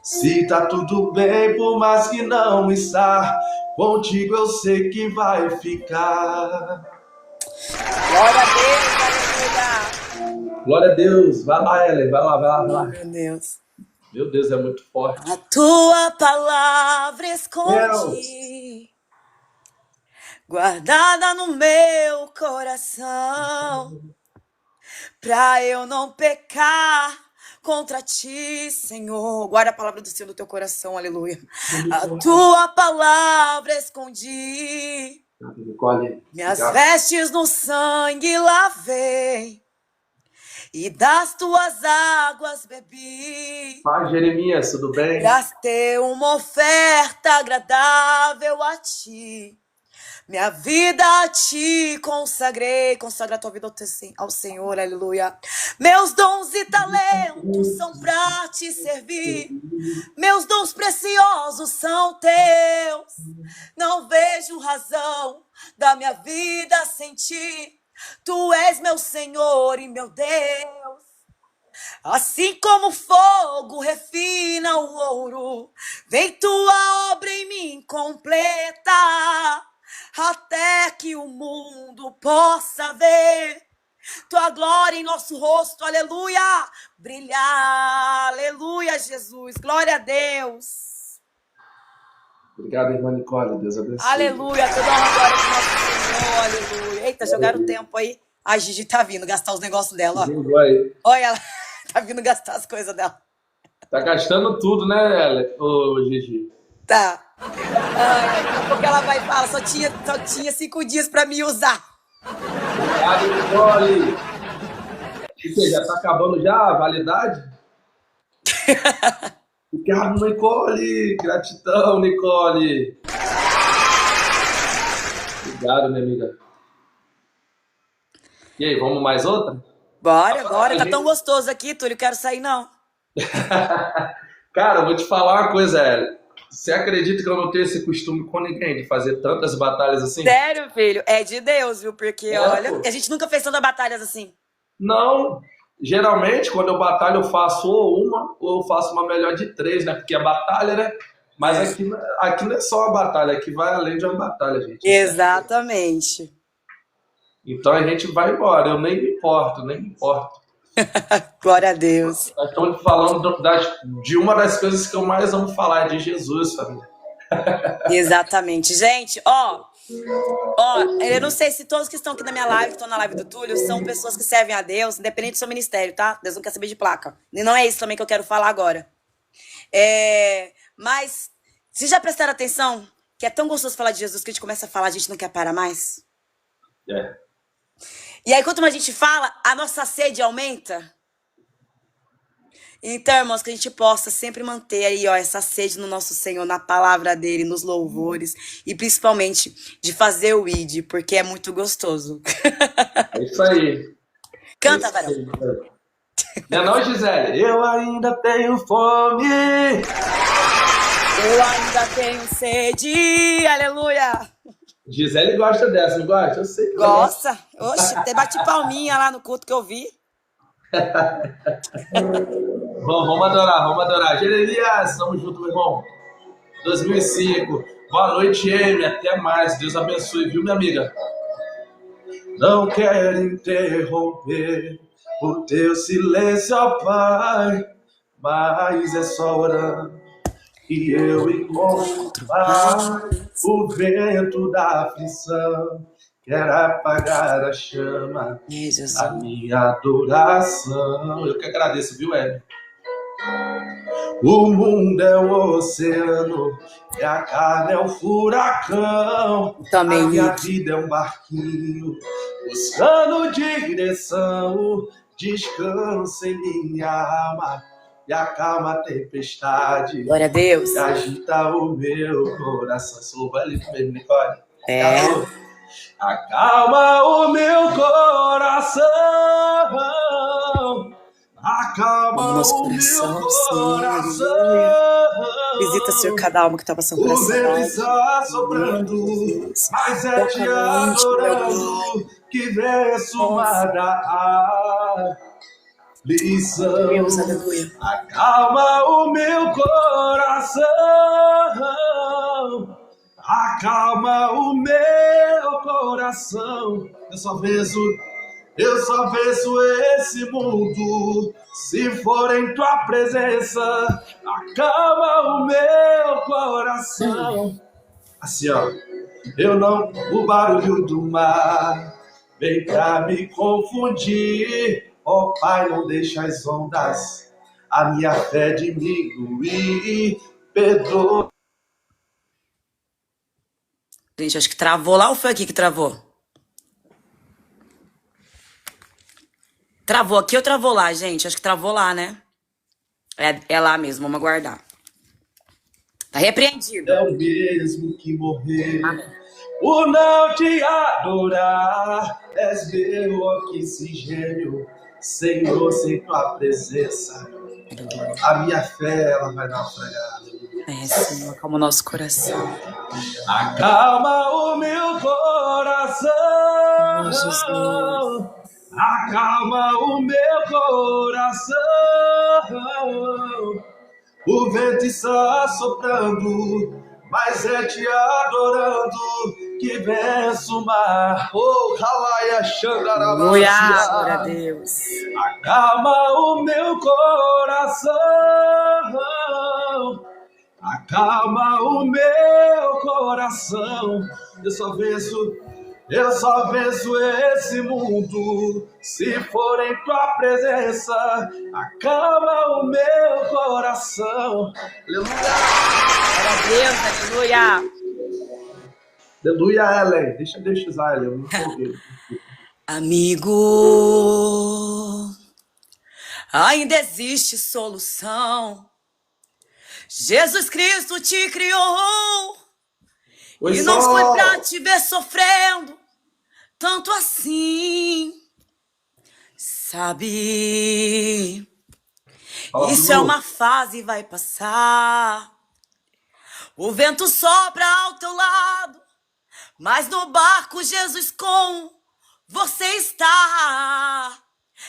se tá tudo bem, por mais que não está, contigo eu sei que vai ficar. Glória a Deus, aleluia. Glória a Deus. Vai lá, Ellen. Vai lá. Meu Deus. Meu Deus, é muito forte. A tua palavra escondi, guardada no meu coração, pra eu não pecar contra ti, Senhor. Guarda a palavra do Senhor no teu coração, aleluia. A tua palavra escondi, minhas vestes no sangue lavei, e das tuas águas bebi. Pai Jeremias, tudo bem? Pra ter uma oferta agradável a ti. Minha vida a ti consagrei. Consagra a tua vida ao Senhor, aleluia. Meus dons e talentos são pra te servir. Meus dons preciosos são teus. Não vejo razão da minha vida sem ti. Tu és meu Senhor e meu Deus. Assim como o fogo refina o ouro, vem tua obra em mim completa, até que o mundo possa ver tua glória em nosso rosto, aleluia, brilhar, aleluia, Jesus, glória a Deus. Obrigado, irmã Nicole. Deus abençoe. Aleluia, toda a glória do nosso Senhor, aleluia. Eita, jogaram o tempo aí. A Gigi tá vindo gastar os negócios dela, ó. Aí. Olha, ela tá vindo gastar as coisas dela. Tá gastando tudo, né, ô Gigi? Tá. Porque ela vai falar, só tinha 5 dias pra me usar. Obrigado, Nicole. O que, já tá acabando já a validade? Obrigado, Nicole. Gratidão, Nicole. Obrigado, minha amiga. E aí, vamos mais outra? Bora. Tá tão gostoso aqui, Túlio. Quero sair, não. Cara, eu vou te falar uma coisa, Hélio. Você acredita que eu não tenho esse costume com ninguém de fazer tantas batalhas assim? Sério, filho? É de Deus, viu? Porque, olha, pô. a gente nunca fez tantas batalhas assim. Não. Geralmente, quando eu batalho, eu faço ou uma, ou eu faço uma melhor de 3, né? Porque é batalha, né? Mas aqui não é só uma batalha, aqui vai além de uma batalha, gente. Exatamente. Então a gente vai embora, eu nem me importo. Glória a Deus. Nós estamos falando de uma das coisas que eu mais amo falar, de Jesus, família. Exatamente. Gente, ó, eu não sei se todos que estão aqui na minha live, que estão na live do Túlio, são pessoas que servem a Deus, independente do seu ministério, tá? Deus não quer saber de placa. E não é isso também que eu quero falar agora. Mas, vocês já prestaram atenção que é tão gostoso falar de Jesus que a gente começa a falar, a gente não quer parar mais? É. E aí, quanto mais a gente fala, a nossa sede aumenta. Então, irmãos, que a gente possa sempre manter aí, ó, essa sede no nosso Senhor, na palavra dele, nos louvores, e principalmente de fazer o ID, porque é muito gostoso. É isso aí. Canta, Varão. Não é não, Gisele? Eu ainda tenho fome. Eu ainda tenho sede. Aleluia. Gisele gosta dessa, não gosta? Eu sei que gosta. Oxe, até bate palminha lá no culto que eu vi. Bom, vamos adorar. Jeremias, tamo junto, meu irmão. 2005. Boa noite, Amy. Até mais. Deus abençoe, viu, minha amiga? Não quero interromper o teu silêncio, ó Pai, mas é só orando que eu encontro o vento da aflição. Quero apagar a chama da minha adoração. Eu que agradeço, viu, Amy? O mundo é um oceano e a carne é um furacão. Também, a minha vida é um barquinho buscando direção. Descansa em minha alma e acalma a tempestade. Glória a Deus. E agita o meu coração. Sou ali mesmo, Nicole. Acalma o meu coração. Acalma o meu coração. Visita, Senhor, cada alma que está passando por essa O vento está soprando, mas é te adorando que venço a lição. Deus, aleluia. Acalma o meu coração. Acalma o meu coração. Eu só vejo esse mundo se for em tua presença. Acalma o meu coração. Assim, ó. O barulho do mar vem pra me confundir. Ó Pai, não deixa as ondas a minha fé diminuir. Perdoa. Gente, acho que travou lá ou foi aqui que travou? Travou aqui ou travou lá, gente? Acho que travou lá, né? É lá mesmo, vamos aguardar. Tá repreendido. É o mesmo que morrer por não te adorar. És meu oxigênio, Senhor, sem tua presença. A minha fé, ela vai naufragar. Senhor, acalma o nosso coração. Acalma o meu coração. acalma o meu coração. O vento está soprando, mas é te adorando que venço o mar. Oh, Halaia Aleluia, glória a Xandarabácia. Deus. Acalma o meu coração, acalma o meu coração. Eu só venço esse mundo se for em tua presença. Acalma o meu coração. Aleluia. Glória a Deus, aleluia. Aleluia, Ellen. Deixa usar, Ellen. Eu me empolguei. Amigo, ainda existe solução. Jesus Cristo te criou Oi, e não foi pra Sol. te ver sofrendo tanto assim. Sabe, Fala, isso é Dudu. uma fase e vai passar. O vento sopra ao teu lado, mas no barco Jesus com você está.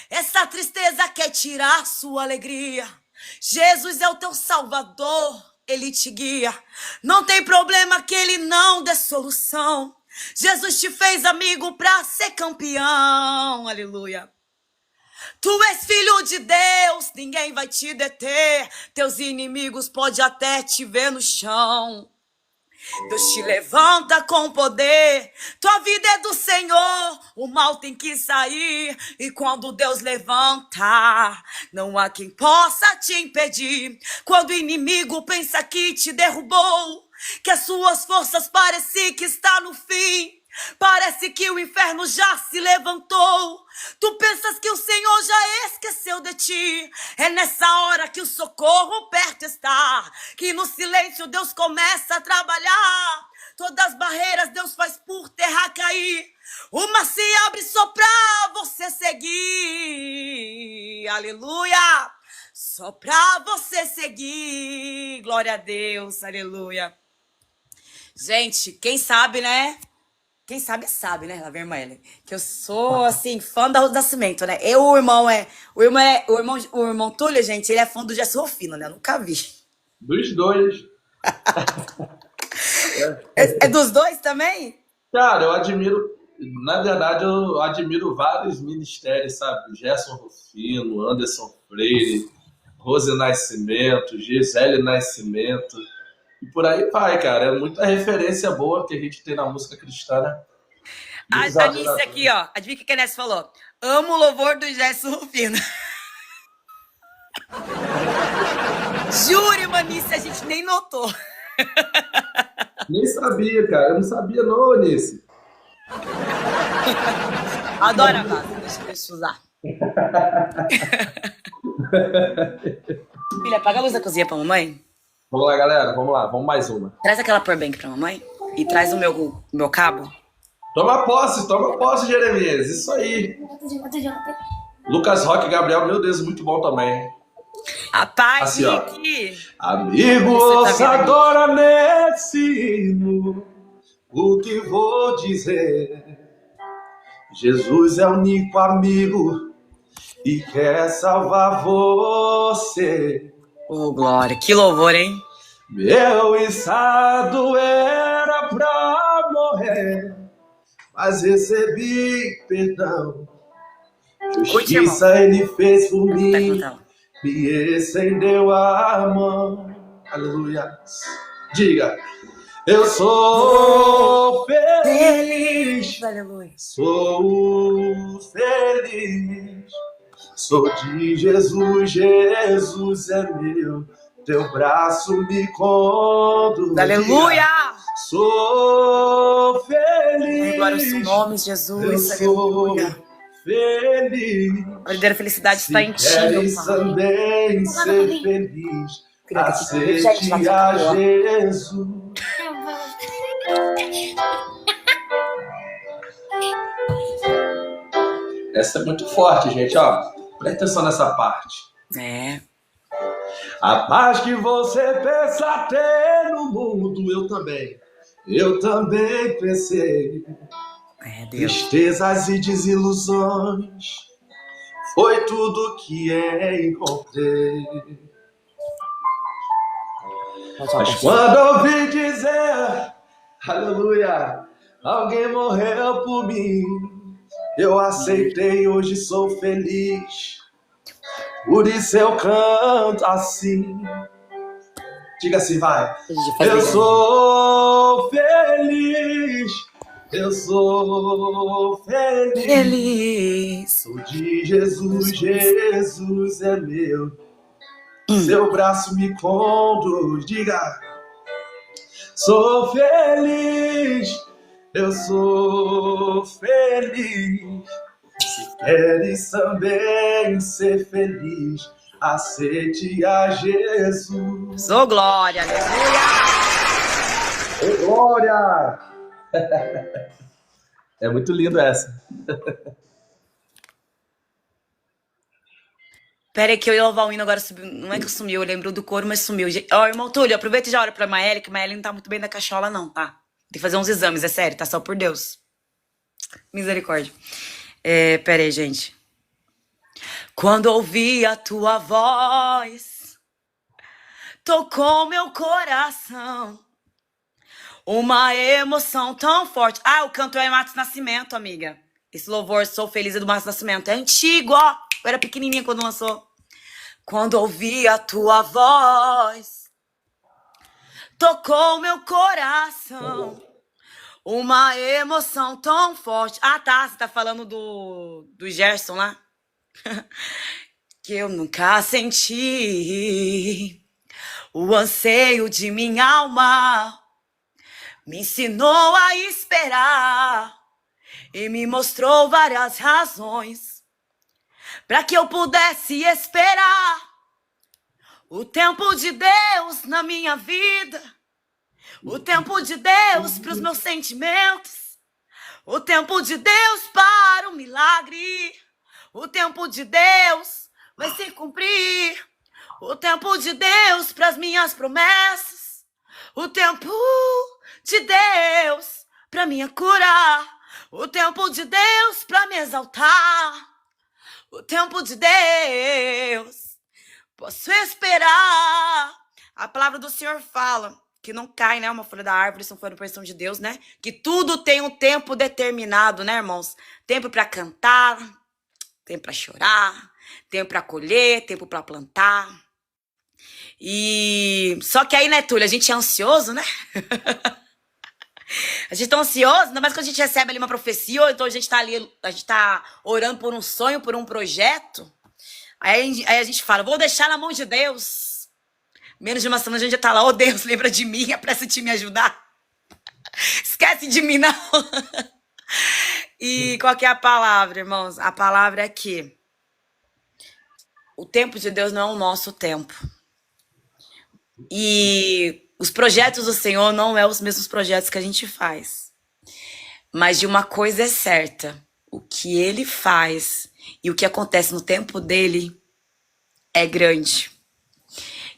Essa tristeza quer tirar sua alegria. Jesus é o teu salvador, ele te guia. Não tem problema que ele não dê solução. Jesus te fez amigo pra ser campeão, aleluia. Tu és filho de Deus, ninguém vai te deter. Teus inimigos podem até te ver no chão. Deus te levanta com poder, tua vida é do Senhor, o mal tem que sair. E quando Deus levanta, não há quem possa te impedir. Quando o inimigo pensa que te derrubou, que as suas forças parecem que está no fim, parece que o inferno já se levantou. Tu pensas que o Senhor já esqueceu de ti. É nessa hora que o socorro perto está, que no silêncio Deus começa a trabalhar. Todas as barreiras Deus faz por terra cair. Uma se abre só pra você seguir. Aleluia! Só pra você seguir. Glória a Deus, aleluia. Gente, quem sabe, né? Quem sabe, sabe, né, Laverma Ellen? Que eu sou, assim, fã da Ruth Nascimento, né? O irmão Túlio, gente, ele é fã do Jesse Rufino, né? Eu nunca vi. Dos dois. É dos dois também? Cara, eu admiro. Na verdade, eu admiro vários ministérios, sabe? Gerson Rufino, Anderson Freire, Rose Nascimento, Gisele Nascimento. E por aí vai, cara. É muita referência boa que a gente tem na música cristã, né? Muitos A Nice adoradores. aqui, ó. Adivinha o que a Ness falou? Amo o louvor do Jesse Rufino. Jure, Manice, a gente nem notou. Nem sabia, cara. Eu não sabia, não, Anice. Adoro a base, deixa eu usar. Filha, apaga a luz da cozinha pra mamãe. Vamos lá, galera. Vamos lá. Vamos mais uma. Traz aquela powerbank pra mamãe. E traz o meu cabo. Toma posse, Jeremias. Isso aí. Lucas Roque e Gabriel, meu Deus, muito bom também. A paz, Assim, ó. Rick. Amigo, Você tá vendo agora nesse hino, o que vou dizer? Jesus é o único amigo e quer salvar você. Oh, glória. Que louvor, hein? Meu estado era pra morrer, mas recebi perdão. Curte, irmão. Justiça ele fez por Tá mim, contando. me estendeu a mão. Aleluia. Diga, eu sou feliz, Aleluia. sou feliz. Sou de Jesus, Jesus é meu, teu braço me conduz. Aleluia. Diga, sou feliz. Glória ao seu nome, Jesus. Eu sou Aleluia. feliz. A verdadeira felicidade está em ti, meu Queres Pai. também ser feliz, Gente, aceite vai a ficar boa. Jesus. Essa é muito forte, gente, ó. Presta atenção nessa parte. É. A paz que você pensa ter no mundo, eu também pensei. É, Deus. Tristezas e desilusões foi tudo que encontrei. Mas quando ouvi dizer, aleluia, alguém morreu por mim, eu aceitei, hoje sou feliz. Por isso eu canto assim. Diga assim, vai. Eu sou feliz. Eu sou feliz. Sou de Jesus, Jesus é meu. Seu braço me conduz. Diga. Sou feliz. Eu sou feliz. Se queres também ser feliz, aceite a Jesus. Sou glória, aleluia! Ô, glória! É muito lindo essa. Pera aí que eu ia louvar o hino, agora subiu. Não é que sumiu, eu lembro do coro, mas sumiu. Ó, irmão Túlio, aproveita e já ora pra Maeli, que Maeli não tá muito bem da cachola não, tá? Tem que fazer uns exames, é sério, tá? Só por Deus. Misericórdia. Pera aí, gente. Quando ouvi a tua voz, tocou meu coração. Uma emoção tão forte. Ah, o canto é Matos Nascimento, amiga. Esse louvor, Sou Feliz, é do Matos Nascimento. É antigo, ó. Eu era pequenininha quando lançou. Quando ouvi a tua voz, tocou meu coração. Uma emoção tão forte. Ah, tá. Você tá falando do Gerson lá? Que eu nunca senti o anseio de minha alma. Me ensinou a esperar e me mostrou várias razões para que eu pudesse esperar o tempo de Deus na minha vida, o tempo de Deus para os meus sentimentos, o tempo de Deus para o milagre, o tempo de Deus vai se cumprir, o tempo de Deus para as minhas promessas, o tempo de Deus pra me curar, o tempo de Deus pra me exaltar, o tempo de Deus posso esperar. A palavra do Senhor fala que não cai, né, uma folha da árvore se não for a porção de Deus, né? Que tudo tem um tempo determinado, né, irmãos? Tempo pra cantar, tempo pra chorar, tempo pra colher, tempo pra plantar. E só que aí, né, Túlio, a gente é ansioso, né? A gente tá ansioso, ainda mais quando a gente recebe ali uma profecia, ou então a gente tá orando por um sonho, por um projeto. Aí a gente fala, vou deixar na mão de Deus. Menos de uma semana a gente já tá lá, Deus, lembra de mim, apressa-te me ajudar. Esquece de mim, não. E qual que é a palavra, irmãos? A palavra é que o tempo de Deus não é o nosso tempo. E os projetos do Senhor não é os mesmos projetos que a gente faz. Mas de uma coisa é certa, o que Ele faz e o que acontece no tempo dele é grande.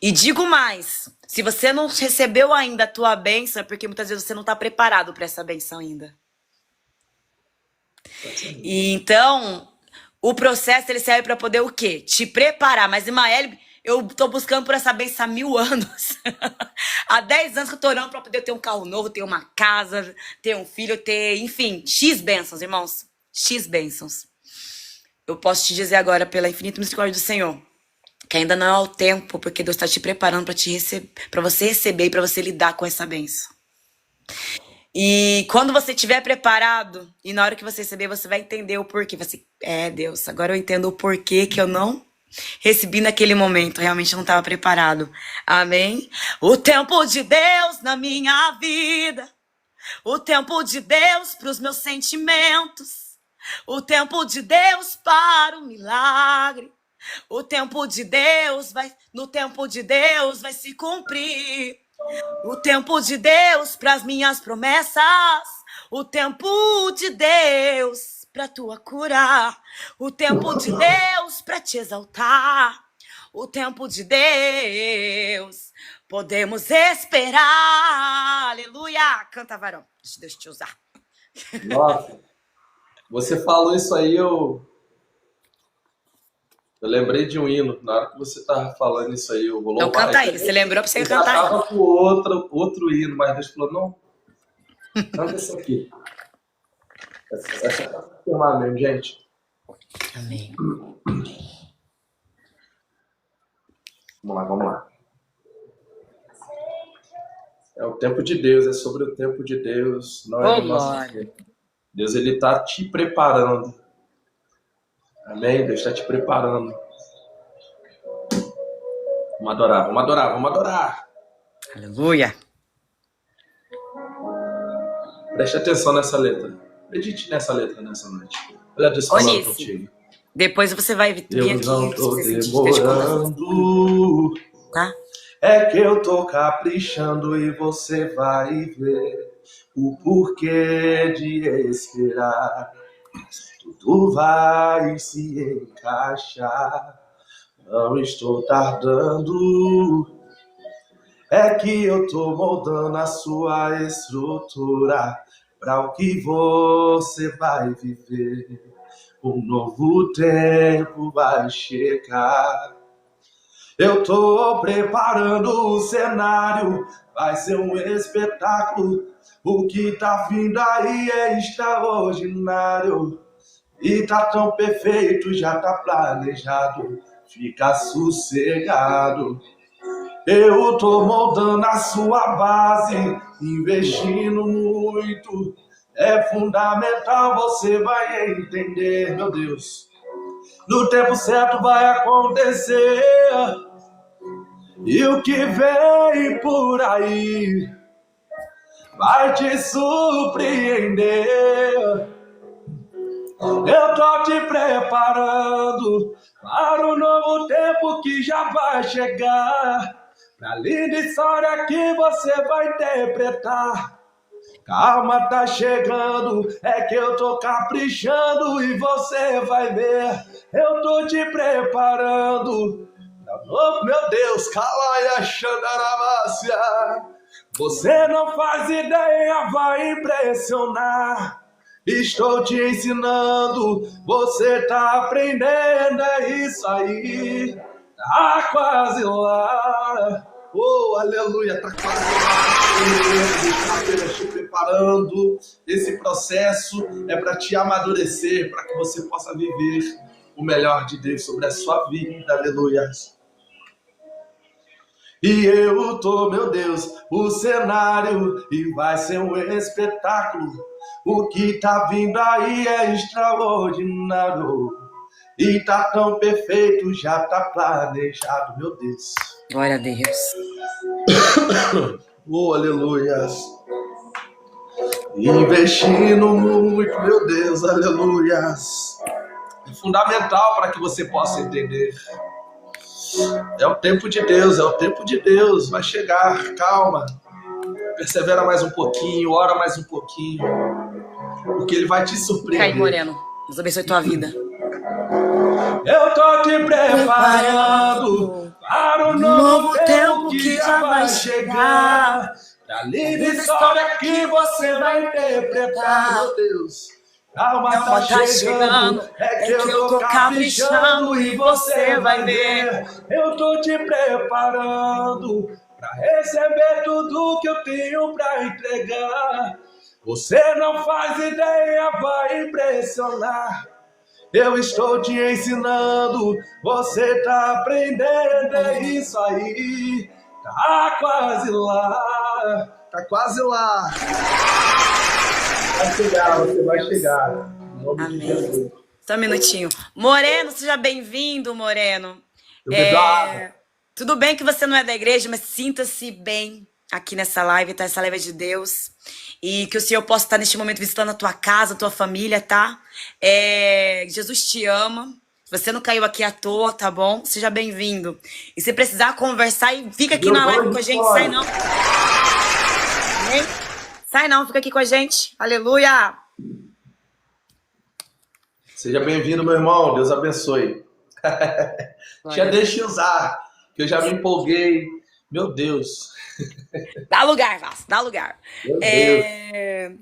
E digo mais, se você não recebeu ainda a tua bênção, é porque muitas vezes você não está preparado para essa bênção ainda. E então, o processo ele serve para poder o quê? Te preparar. Mas, Imael, eu tô buscando por essa bênção há 1000 anos. Há 10 anos que eu tô orando para poder ter um carro novo, ter uma casa, ter um filho, ter, enfim, X bênçãos, irmãos. X bênçãos. Eu posso te dizer agora, pela infinita misericórdia do Senhor, que ainda não é o tempo, porque Deus está te preparando para você receber e para você lidar com essa bênção. E quando você estiver preparado, e na hora que você receber, você vai entender o porquê. Você, Deus, agora eu entendo o porquê que eu não recebi naquele momento. Realmente eu não estava preparado. Amém? O tempo de Deus na minha vida. O tempo de Deus para os meus sentimentos. O tempo de Deus para o milagre. O tempo de Deus no tempo de Deus vai se cumprir. O tempo de Deus para as minhas promessas. O tempo de Deus para tua cura. O tempo de Deus para te exaltar. O tempo de Deus podemos esperar. Aleluia. Canta, varão. Deixa Deus te usar. Nossa. Você falou isso aí, eu lembrei de um hino. Na hora que você tava falando isso aí, eu vou Então louvar. canta aí. Você lembrou pra você Eu já cantar aí. tava com outro hino, mas Deus falou, não, canta isso aqui. Essa é pra confirmar mesmo, gente. Amém. Vamos lá. É o tempo de Deus, é sobre o tempo de Deus, não é Ô, no nosso glória. tempo. Deus, ele tá te preparando. Amém? Deus está te preparando. Vamos adorar, vamos adorar, vamos adorar. Aleluia. Preste atenção nessa letra. Medite nessa letra nessa noite. Olha Deus falando Onice, contigo. depois você vai vir Eu aqui não se tô você sentir Deus falando, demorando. tá? É que eu tô caprichando e você vai ver o porquê de esperar. Tudo vai se encaixar. Não estou tardando. É que eu tô moldando a sua estrutura para o que você vai viver. Um novo tempo vai chegar. Eu tô preparando o cenário, vai ser um espetáculo. O que tá vindo aí é extraordinário. E tá tão perfeito, já tá planejado. Fica sossegado. Eu tô moldando a sua base, investindo muito. É fundamental, você vai entender, meu Deus. No tempo certo vai acontecer. E o que vem por aí vai te surpreender. Eu tô te preparando para um novo tempo que já vai chegar. Pra linda história que você vai interpretar. Calma, tá chegando, é que eu tô caprichando e você vai ver. Eu tô te preparando. Oh, meu Deus, calaia, xandaramácia. Você não faz ideia, vai impressionar. Estou te ensinando, você tá aprendendo, é isso aí. Tá quase lá. Oh, aleluia, tá quase lá. Deus está apenas te preparando. Esse processo é para te amadurecer, para que você possa viver o melhor de Deus sobre a sua vida. Aleluia. E eu tô, meu Deus, o cenário e vai ser um espetáculo. O que tá vindo aí é extraordinário. E tá tão perfeito, já tá planejado, meu Deus. Glória a Deus. Oh, aleluia. Investindo muito, meu Deus, aleluia. É fundamental para que você possa entender. É o tempo de Deus, é o tempo de Deus. Vai chegar, calma. Persevera mais um pouquinho, ora mais um pouquinho. Porque ele vai te surpreender. Caio Moreno, Deus abençoe tua vida. Eu tô te preparando para um novo tempo que já vai chegar. Da linda história que você vai interpretar, meu Deus. Calma, tá chegando, é que eu tô caprichando e você vai ver. Eu tô te preparando pra receber tudo que eu tenho pra entregar. Você não faz ideia, vai impressionar. Eu estou te ensinando, você tá aprendendo, é isso aí. Tá quase lá, tá quase lá. Vai chegar, você vai chegar. Em nome de Jesus. Amém. Só um minutinho. Moreno, seja bem-vindo, Moreno. Obrigado. Tudo bem que você não é da igreja, mas sinta-se bem aqui nessa live, tá? Essa live é de Deus. E que o Senhor possa estar neste momento visitando a tua casa, a tua família, tá? Jesus te ama. Você não caiu aqui à toa, tá bom? Seja bem-vindo. E se precisar conversar, fica aqui na live com a gente. Sai não. Amém? Sai não, fica aqui com a gente. Aleluia! Seja bem-vindo, meu irmão. Deus abençoe. Já deixa eu usar, que eu já me empolguei. Meu Deus. Dá lugar, Vasco, dá lugar. Meu Deus.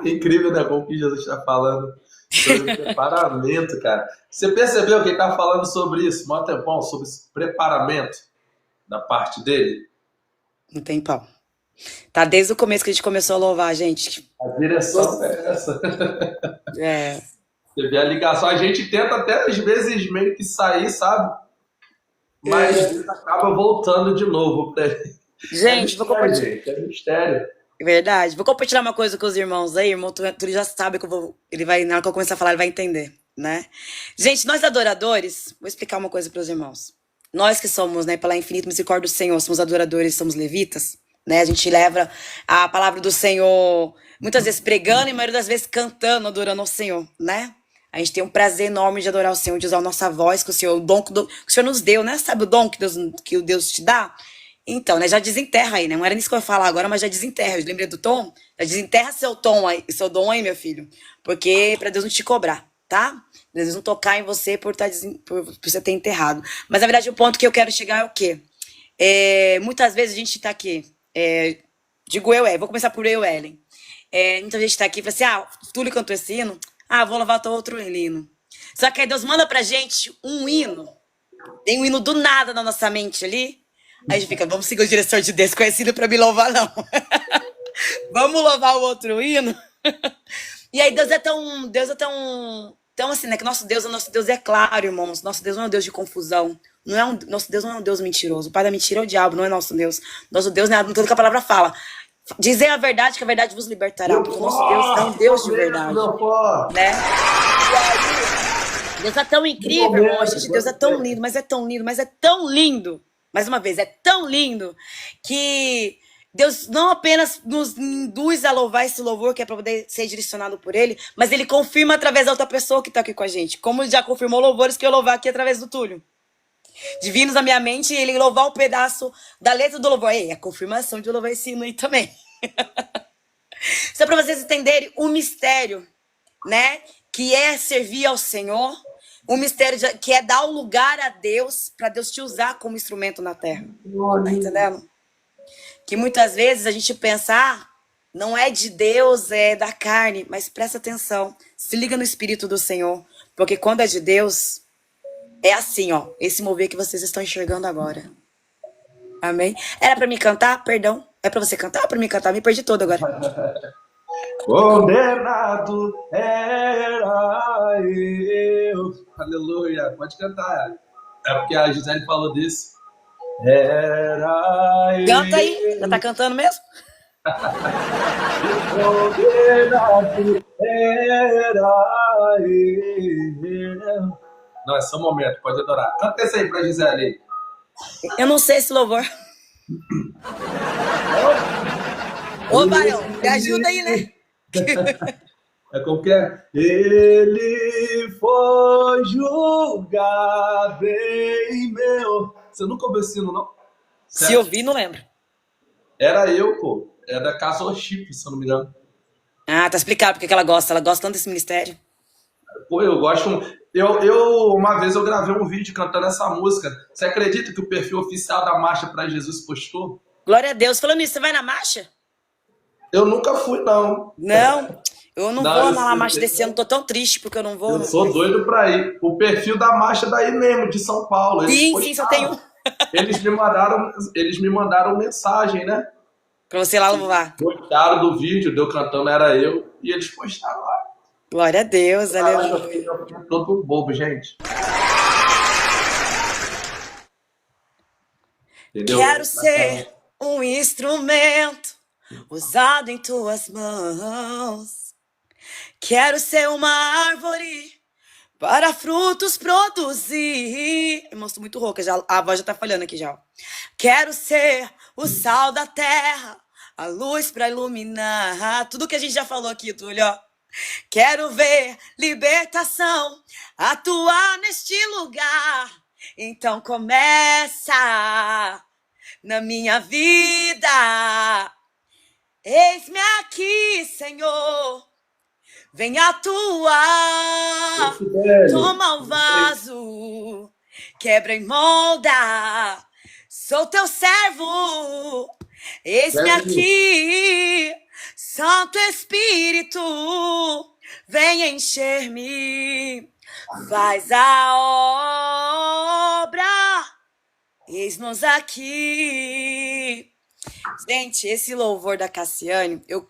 Incrível, né? Como que Jesus está falando sobre preparamento, cara. Você percebeu que ele está falando sobre isso, mó tempão, sobre esse preparamento da parte dele? Não tem pau. Tá desde o começo que a gente começou a louvar, gente. A direção é essa. É. Você vê a ligação. A gente tenta até, às vezes, meio que sair, sabe? Mas acaba voltando de novo pra ele. É Gente, vou mistério, compartilhar. gente. É mistério. Verdade. Vou compartilhar uma coisa com os irmãos aí, irmão. Tu já sabe que eu vou. Ele vai, na hora que eu começar a falar, ele vai entender, né? Gente, nós adoradores, vou explicar uma coisa para os irmãos. Nós que somos, né, pela infinita misericórdia do Senhor, somos adoradores, somos levitas, né? A gente leva a palavra do Senhor muitas vezes pregando e a maioria das vezes cantando, adorando ao Senhor, né? A gente tem um prazer enorme de adorar o Senhor, de usar a nossa voz, que o Senhor, o dom que o Senhor nos deu, né? Sabe o dom que o Deus te dá? Então, né, já desenterra aí, né? Não era nisso que eu ia falar agora, mas já desenterra. Eu lembrei do tom? Já desenterra seu tom aí, seu dom aí, meu filho. Porque pra Deus não te cobrar, tá? Deus não tocar em você por você ter enterrado. Mas, na verdade, o ponto que eu quero chegar é o quê? Muitas vezes a gente tá aqui, digo vou começar por eu, Ellen. Muita gente tá aqui e fala assim, Túlio cantou esse hino, vou lavar outro hino. Só que aí Deus manda pra gente um hino, tem um hino do nada na nossa mente ali, aí a gente fica, vamos seguir o diretor de Deus, conhecido pra me louvar, não. Vamos louvar o outro hino. E aí Deus é tão assim, né? Que nosso Deus é claro, irmãos. Nosso Deus não é um Deus de confusão. Nosso Deus não é um Deus mentiroso. O pai da mentira é o diabo, não é nosso Deus. Nosso Deus não é tudo que a palavra fala. Dizem a verdade, que a verdade vos libertará. Porque o nosso Deus é um Deus de verdade. Né? E aí, Deus é tão incrível, irmão. Gente, Deus é tão lindo, mas é tão lindo, mas é tão lindo. Mais uma vez, é tão lindo que Deus não apenas nos induz a louvar esse louvor, que é para poder ser direcionado por Ele, mas Ele confirma através da outra pessoa que está aqui com a gente. Como já confirmou louvores que eu louvar aqui através do Túlio. Divinos na minha mente, ele louvar um pedaço da letra do louvor. É a confirmação de louvar esse hino aí também. Só para vocês entenderem o mistério, né? Que é servir ao Senhor. Um mistério que é dar o lugar a Deus, para Deus te usar como instrumento na terra. Tá entendendo? Que muitas vezes a gente pensa, não é de Deus, é da carne. Mas presta atenção, se liga no Espírito do Senhor. Porque quando é de Deus, é assim, ó. Esse mover que vocês estão enxergando agora. Amém? Era para mim cantar? Perdão. É para você cantar ou para mim cantar? Me perdi todo agora. Condenado era eu. Aleluia. Pode cantar. É porque a Gisele falou disso. Era eu. Canta aí. Já tá cantando mesmo? Condenado era eu. Não, é só um momento. Pode adorar. Canta esse aí pra Gisele. Eu não sei esse louvor. Ô, Barão, me ajuda aí, né? É como que é? Ele foi julgado em meu. Você nunca ouviu esse hino, não? Se eu vi, não lembro. Era eu, pô. É da Casa Worship, se eu não me engano. Tá explicado porque que ela gosta. Ela gosta tanto desse ministério. Pô, eu gosto. Uma vez eu gravei um vídeo cantando essa música. Você acredita que o perfil oficial da Marcha para Jesus postou? Glória a Deus. Falando isso, você vai na marcha? Eu nunca fui, não. Não, eu não vou na marcha desse ano. Tô tão triste porque eu não vou. Eu sou doido pra ir. O perfil da marcha daí mesmo, de São Paulo. Sim, só tem um. Eles me mandaram mensagem, né? Pra você lá louvar. Gostaram do vídeo, deu cantando, era eu. E eles postaram lá. Glória a Deus, aleluia. Eu fiquei todo bobo, gente. Entendeu? Quero ser um instrumento usado em tuas mãos. Quero ser uma árvore para frutos produzir. Eu mostro muito rouca, já, a voz já tá falhando aqui já. Quero ser o sal da terra, a luz para iluminar. Tudo que a gente já falou aqui, Túlio, ó. Quero ver libertação atuar neste lugar. Então começa na minha vida. Eis-me aqui, Senhor. Vem atuar. Toma o vaso, quebra e molda. Sou teu servo. Eis-me aqui. Santo Espírito, vem encher-me, faz a obra, eis-nos aqui. Gente, esse louvor da Cassiane, eu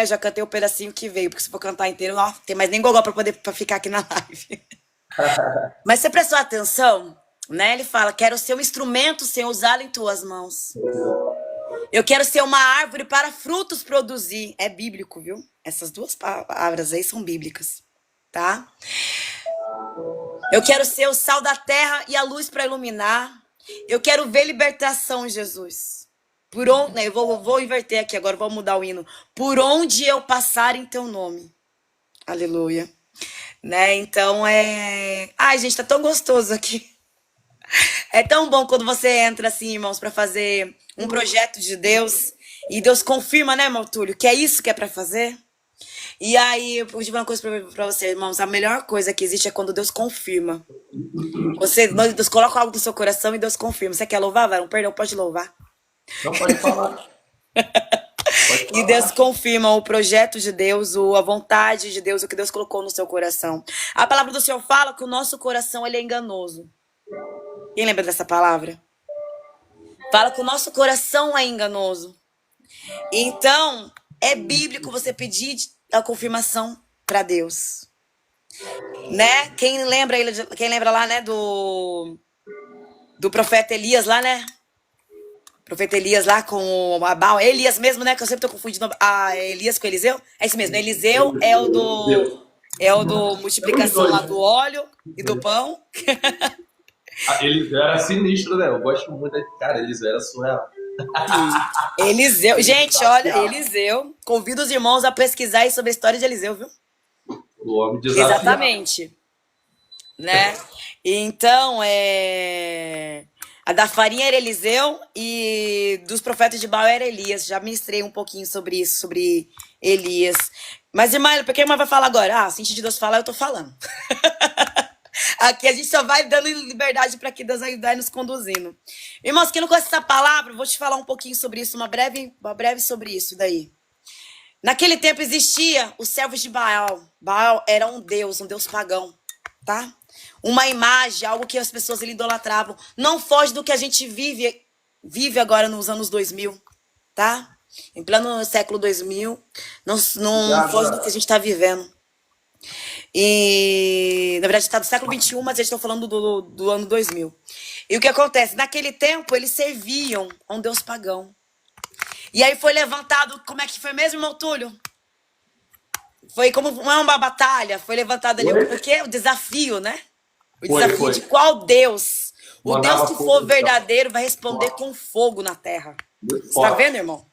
já cantei o pedacinho que veio, porque se for cantar inteiro, não tem mais nem gogó pra ficar aqui na live. Mas você prestou atenção, né? Ele fala, quero ser um instrumento, Senhor, usá-lo em tuas mãos. Eu quero ser uma árvore para frutos produzir. É bíblico, viu? Essas duas palavras aí são bíblicas, tá? Eu quero ser o sal da terra e a luz para iluminar. Eu quero ver libertação, Jesus. Por onde, né, eu vou inverter aqui agora, vou mudar o hino. Por onde eu passar em teu nome. Aleluia. Né? Então ai, gente, tá tão gostoso aqui. É tão bom quando você entra assim, irmãos, para fazer um projeto de Deus e Deus confirma, né, irmão Túlio, que é isso que é para fazer. E aí, eu vou dizer uma coisa para você, irmãos, a melhor coisa que existe é quando Deus confirma. Deus coloca algo no seu coração e Deus confirma. Você quer louvar, Varão? Perdão, pode louvar. Não, pode falar. E Deus confirma o projeto de Deus, a vontade de Deus, o que Deus colocou no seu coração. A palavra do Senhor fala que o nosso coração ele é enganoso. Quem lembra dessa palavra? Fala que o nosso coração é enganoso. Então, é bíblico você pedir a confirmação para Deus. Né? Quem lembra lá, né, do profeta Elias lá, né? Profeta Elias lá com a Baal. É Elias mesmo, né? Que eu sempre tô confundindo Elias com Eliseu. É isso mesmo. Eliseu é o do multiplicação lá do óleo e do pão. Eliseu era sinistro, né? Eu gosto muito desse cara. Eliseu era surreal. Eliseu. Gente, olha, Eliseu. Convido os irmãos a pesquisar aí sobre a história de Eliseu, viu? O homem desafiado. Exatamente. Né? Então, a da farinha era Eliseu e dos profetas de Baal era Elias. Já ministrei um pouquinho sobre isso, sobre Elias. Mas, irmã, por que a irmã vai falar agora? Se de Deus falar, eu tô falando. Aqui a gente só vai dando liberdade para que Deus vai nos conduzindo. Irmãos, quem não conhece essa palavra, eu vou te falar um pouquinho sobre isso, uma breve sobre isso daí. Naquele tempo existia os servos de Baal. Baal era um deus pagão, tá? Uma imagem, algo que as pessoas ali idolatravam. Não foge do que a gente vive agora nos anos 2000, tá? Em pleno século 2000, não foge do que a gente está vivendo. E, na verdade, está do século 21, mas eles estão falando do ano 2000. E o que acontece? Naquele tempo, eles serviam a um deus pagão. E aí foi levantado, como é que foi mesmo, irmão Túlio? Foi como uma batalha, foi levantado ali o desafio, né? O desafio de qual Deus? O Deus que for verdadeiro vai responder com fogo na terra. Você tá vendo, irmão?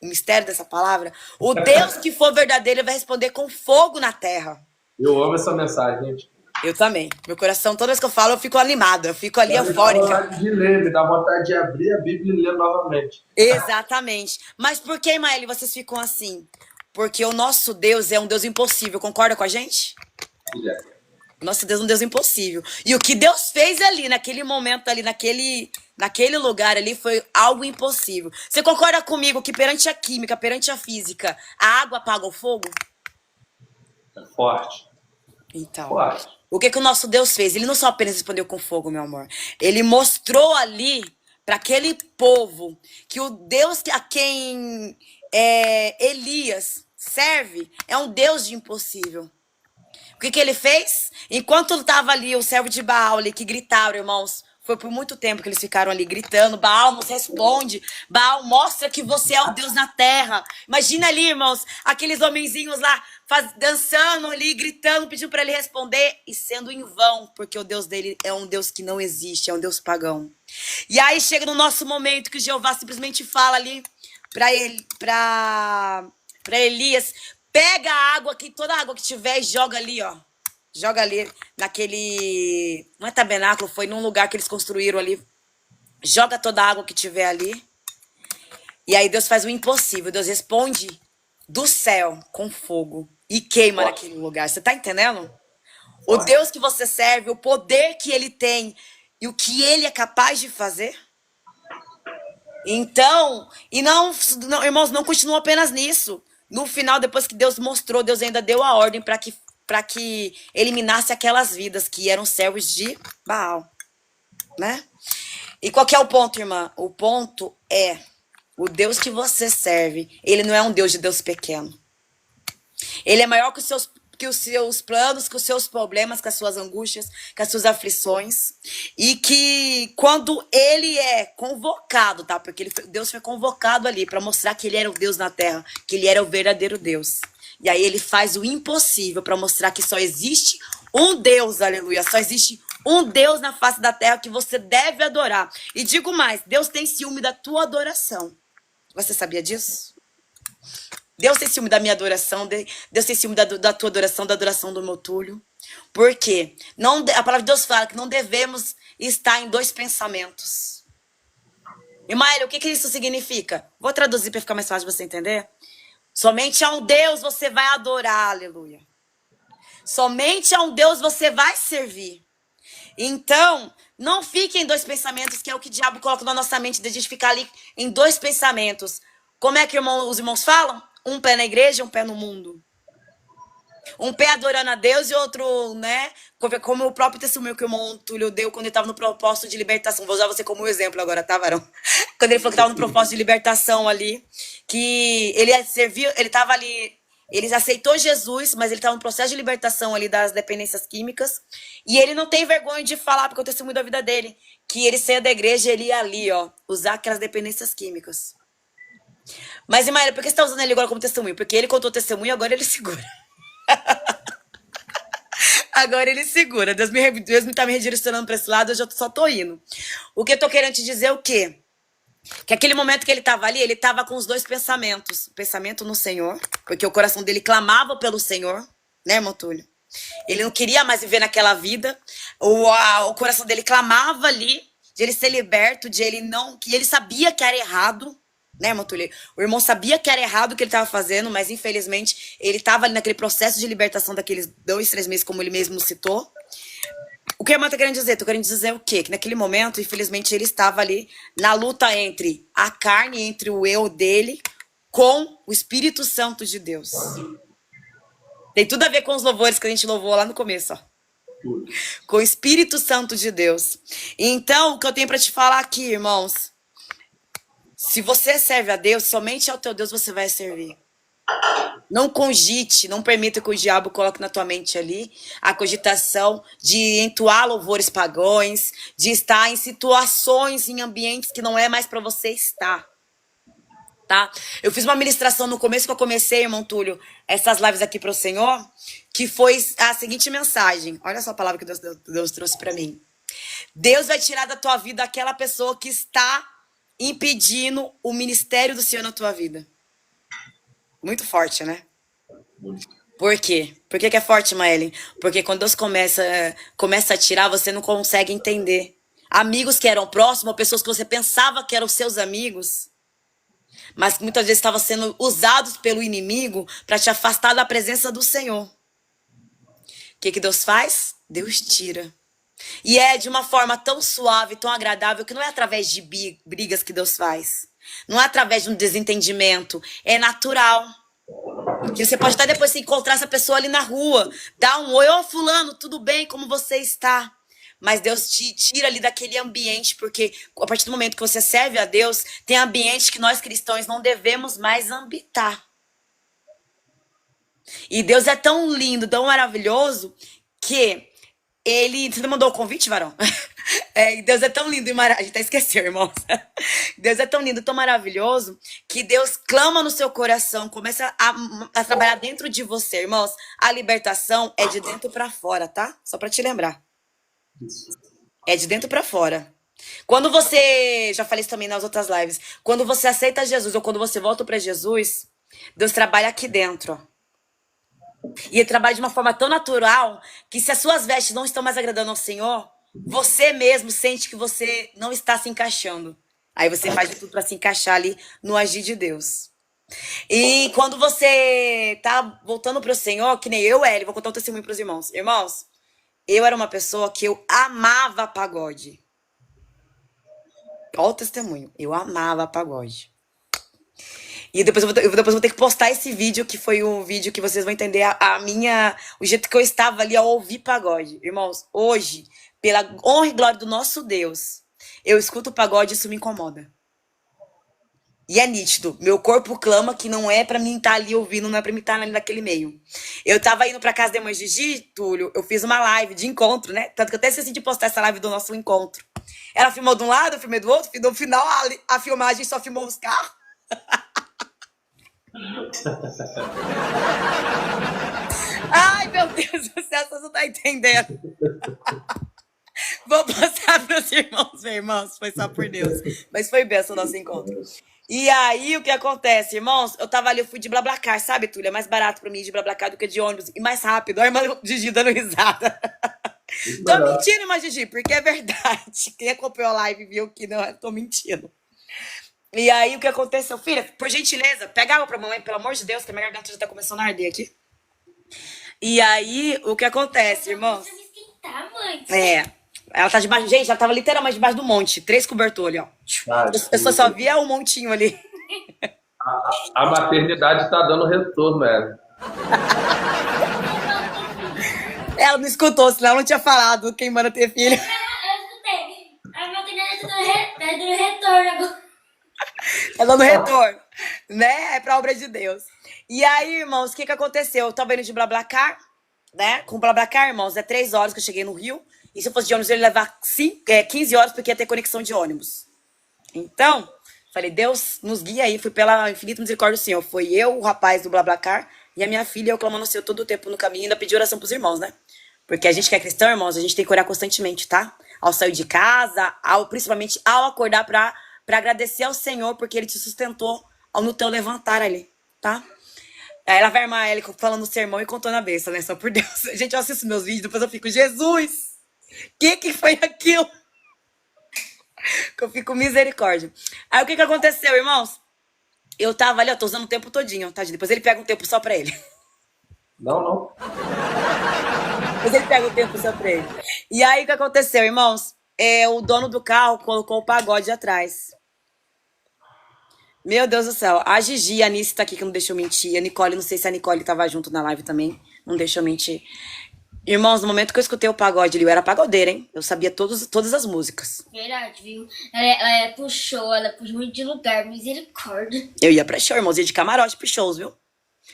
O mistério dessa palavra? O Deus que for verdadeiro vai responder com fogo na terra. Eu amo essa mensagem, gente. Eu também. Meu coração, toda vez que eu falo, eu fico animada. Eu fico ali eufórica. Dá vontade de ler, me dá vontade de abrir a Bíblia e ler novamente. Exatamente. Mas por que, Maeli, vocês ficam assim? Porque o nosso Deus é um Deus impossível. Concorda com a gente? O nosso Deus é um Deus impossível. E o que Deus fez ali, naquele momento ali, naquele lugar ali, foi algo impossível. Você concorda comigo que perante a química, perante a física, a água apaga o fogo? É forte. Então, o que o nosso Deus fez? Ele não só apenas respondeu com fogo, meu amor. Ele mostrou ali para aquele povo que o Deus a quem Elias serve é um Deus de impossível. O que ele fez? Enquanto estava ali o servo de Baal ali, que gritaram, irmãos, foi por muito tempo que eles ficaram ali gritando, Baal nos responde, Baal mostra que você é o Deus na terra. Imagina ali, irmãos, aqueles homenzinhos lá dançando ali, gritando, pedindo para ele responder e sendo em vão, porque o Deus dele é um Deus que não existe, é um Deus pagão. E aí chega no nosso momento que Jeová simplesmente fala ali para Elias, pega a água aqui, toda a água que tiver e joga ali, ó. Joga ali naquele... Não é tabernáculo, foi num lugar que eles construíram ali. Joga toda a água que tiver ali. E aí Deus faz o impossível. Deus responde do céu com fogo e queima naquele lugar. Você tá entendendo? O Deus que você serve, o poder que ele tem e o que ele é capaz de fazer. Então, e não, irmãos, não continua apenas nisso. No final, depois que Deus mostrou, Deus ainda deu a ordem para que eliminasse aquelas vidas que eram servos de Baal, né? E qual que é o ponto, irmã? O ponto é o Deus que você serve, ele não é um Deus de Deus pequeno. Ele é maior que os seus planos, que os seus problemas, que as suas angústias, que as suas aflições. E que quando ele é convocado, tá? Porque Deus foi convocado ali para mostrar que ele era o Deus na terra, que ele era o verdadeiro Deus. E aí ele faz o impossível para mostrar que só existe um Deus, aleluia. Só existe um Deus na face da terra que você deve adorar. E digo mais, Deus tem ciúme da tua adoração. Você sabia disso? Deus tem ciúme da minha adoração, Deus tem ciúme da tua adoração, da adoração do meu Túlio. Por quê? Não, a palavra de Deus fala que não devemos estar em dois pensamentos. Imael, o que isso significa? Vou traduzir para ficar mais fácil de você entender. Somente a um Deus você vai adorar, aleluia. Somente a um Deus você vai servir. Então, não fique em dois pensamentos, que é o que o diabo coloca na nossa mente, de a gente ficar ali em dois pensamentos. Como é que os irmãos falam? Um pé na igreja, um pé no mundo. Um pé adorando a Deus e outro, né? Como o próprio testemunho que o irmão Túlio deu quando ele estava no propósito de libertação. Vou usar você como exemplo agora, tá, varão? Quando ele falou que estava no propósito de libertação ali, que ele serviu, ele estava ali, ele aceitou Jesus, mas ele estava no processo de libertação ali das dependências químicas. E ele não tem vergonha de falar, porque é o testemunho da vida dele, que ele saía da igreja e ele ia ali, ó, usar aquelas dependências químicas. Mas, Imael, por que você está usando ele agora como testemunho? Porque ele contou o testemunho e agora ele segura. Agora ele segura. Deus me tá me redirecionando para esse lado, eu já só tô indo. O que eu tô querendo te dizer é o quê? Que aquele momento que ele estava ali, ele estava com os dois pensamentos. O pensamento no Senhor, porque o coração dele clamava pelo Senhor, né, irmão Túlio? Ele não queria mais viver naquela vida. O coração dele clamava ali, de ele ser liberto, de ele não... que ele sabia que era errado, né, irmão Túlio? O irmão sabia que era errado o que ele estava fazendo, mas infelizmente ele estava ali naquele processo de libertação daqueles 2, 3 meses, como ele mesmo citou. O que a irmã tá querendo dizer? Tô querendo dizer o quê? Que naquele momento, infelizmente, ele estava ali na luta entre a carne, entre o eu dele, com o Espírito Santo de Deus. Tem tudo a ver com os louvores que a gente louvou lá no começo, ó. Com o Espírito Santo de Deus. Então, o que eu tenho para te falar aqui, irmãos, se você serve a Deus, somente ao teu Deus você vai servir. Não cogite, não permita que o diabo coloque na tua mente ali a cogitação de entoar louvores pagãos, de estar em situações, em ambientes que não é mais para você estar, tá? Eu fiz uma ministração no começo que eu comecei, irmão Túlio, essas lives aqui para o Senhor, que foi a seguinte mensagem. Olha só a palavra que Deus trouxe para mim. Deus vai tirar da tua vida aquela pessoa que está impedindo o ministério do Senhor na tua vida. Muito forte, né? Por quê? Por que é forte, Maelen? Porque quando Deus começa a tirar, você não consegue entender. Amigos que eram próximos, pessoas que você pensava que eram seus amigos, mas que muitas vezes estavam sendo usados pelo inimigo para te afastar da presença do Senhor. O que Deus faz? Deus tira. E é de uma forma tão suave, tão agradável, que não é através de brigas que Deus faz. Não é através de um desentendimento. É natural. Que você pode estar depois se encontrar essa pessoa ali na rua, dar um oi, ô fulano, tudo bem, como você está? Mas Deus te tira ali daquele ambiente, porque a partir do momento que você serve a Deus, tem ambiente que nós cristãos não devemos mais habitar. E Deus é tão lindo, tão maravilhoso, que ele... Você não mandou o convite, varão? Deus é tão lindo e maravilhoso. A gente até esqueceu, irmãos. Deus é tão lindo, tão maravilhoso, que Deus clama no seu coração, começa a trabalhar dentro de você, irmãos. A libertação é de dentro para fora, tá? Só para te lembrar. É de dentro para fora. Quando você... Já falei isso também nas outras lives. Quando você aceita Jesus ou quando você volta para Jesus, Deus trabalha aqui dentro, ó. E ele trabalha de uma forma tão natural que se as suas vestes não estão mais agradando ao Senhor, você mesmo sente que você não está se encaixando. Aí você faz de tudo para se encaixar ali no agir de Deus. E quando você tá voltando pro Senhor, que nem eu, Eli, vou contar um testemunho pros irmãos. Irmãos, eu era uma pessoa que eu amava pagode. Olha o testemunho. Eu amava pagode. E depois eu vou ter que postar esse vídeo, que foi um vídeo que vocês vão entender o jeito que eu estava ali ao ouvir pagode. Irmãos, hoje, pela honra e glória do nosso Deus, eu escuto pagode e isso me incomoda. E é nítido. Meu corpo clama que não é pra mim estar ali ouvindo, não é pra mim estar ali naquele meio. Eu tava indo pra casa da irmã Gigi, Túlio, eu fiz uma live de encontro, né? Tanto que eu até esqueci de postar essa live do nosso encontro. Ela filmou de um lado, eu filmei do outro, e no final a filmagem só filmou os carros. Ai, meu Deus do céu, você não tá entendendo. Vou passar pros irmãos, meus irmãos, foi só por Deus. Mas foi benção o nosso encontro. E aí, o que acontece, irmãos? Eu tava ali, eu fui de BlaBlaCar, sabe, Túlio? É mais barato pra mim ir de BlaBlaCar do que de ônibus. E mais rápido. A irmã Gigi dando risada. Muito Tô barato. mentindo, irmã Gigi, porque é verdade. Quem acompanhou a live viu que não, eu tô mentindo. E aí, o que aconteceu? Filha, por gentileza, pega água pra mamãe, pelo amor de Deus, que a minha garganta já tá começando a arder aqui. E aí, o que acontece, irmãos? Precisa esquentar, mãe. É. Ela tá debaixo. Gente, ela tava literalmente debaixo do monte. 3 cobertores ali, ó. Eu só via um montinho ali. A maternidade tá dando retorno, né? Ela não escutou, senão ela não tinha falado quem manda ter filho. Eu escutei. A maternidade tá dando retorno agora. Tá dando retorno. Né? É pra obra de Deus. E aí, irmãos, o que aconteceu? Eu tava indo de BlaBlaCar, né? Com BlaBlaCar, irmãos, é 3 horas que eu cheguei no Rio. E se eu fosse de ônibus, eu ia levar 15 horas, porque ia ter conexão de ônibus. Então, falei, Deus nos guia aí. Fui pela infinita misericórdia do Senhor. Foi eu, o rapaz do BlaBlaCar, e a minha filha, eu clamando ao Senhor todo o tempo no caminho. E ainda pedi oração pros irmãos, né? Porque a gente que é cristão, irmãos, a gente tem que orar constantemente, tá? Ao sair de casa, principalmente ao acordar pra agradecer ao Senhor, porque Ele te sustentou no teu levantar ali, tá? Aí ela vai armar ela falando o sermão e contando a bênção, né? Só por Deus. Gente, eu assisto meus vídeos, depois eu fico, Jesus! Que foi aquilo? Que eu fico misericórdia. Aí o que aconteceu, irmãos? Eu tava ali, eu tô usando o tempo todinho, tá? Depois ele pega um tempo só pra ele. Não. Depois ele pega um tempo só pra ele. E aí o que aconteceu, irmãos? O dono do carro colocou o pagode atrás. Meu Deus do céu. A Gigi, a Anice tá aqui que não deixou mentir. A Nicole, não sei se a Nicole tava junto na live também. Não deixou mentir. Irmãos, no momento que eu escutei o pagode ali, eu era pagodeira, hein? Eu sabia todas as músicas. Verdade, viu? Ela puxou muito de lugar, misericórdia. Eu ia pra show, irmãos. Ia de camarote pros shows, viu?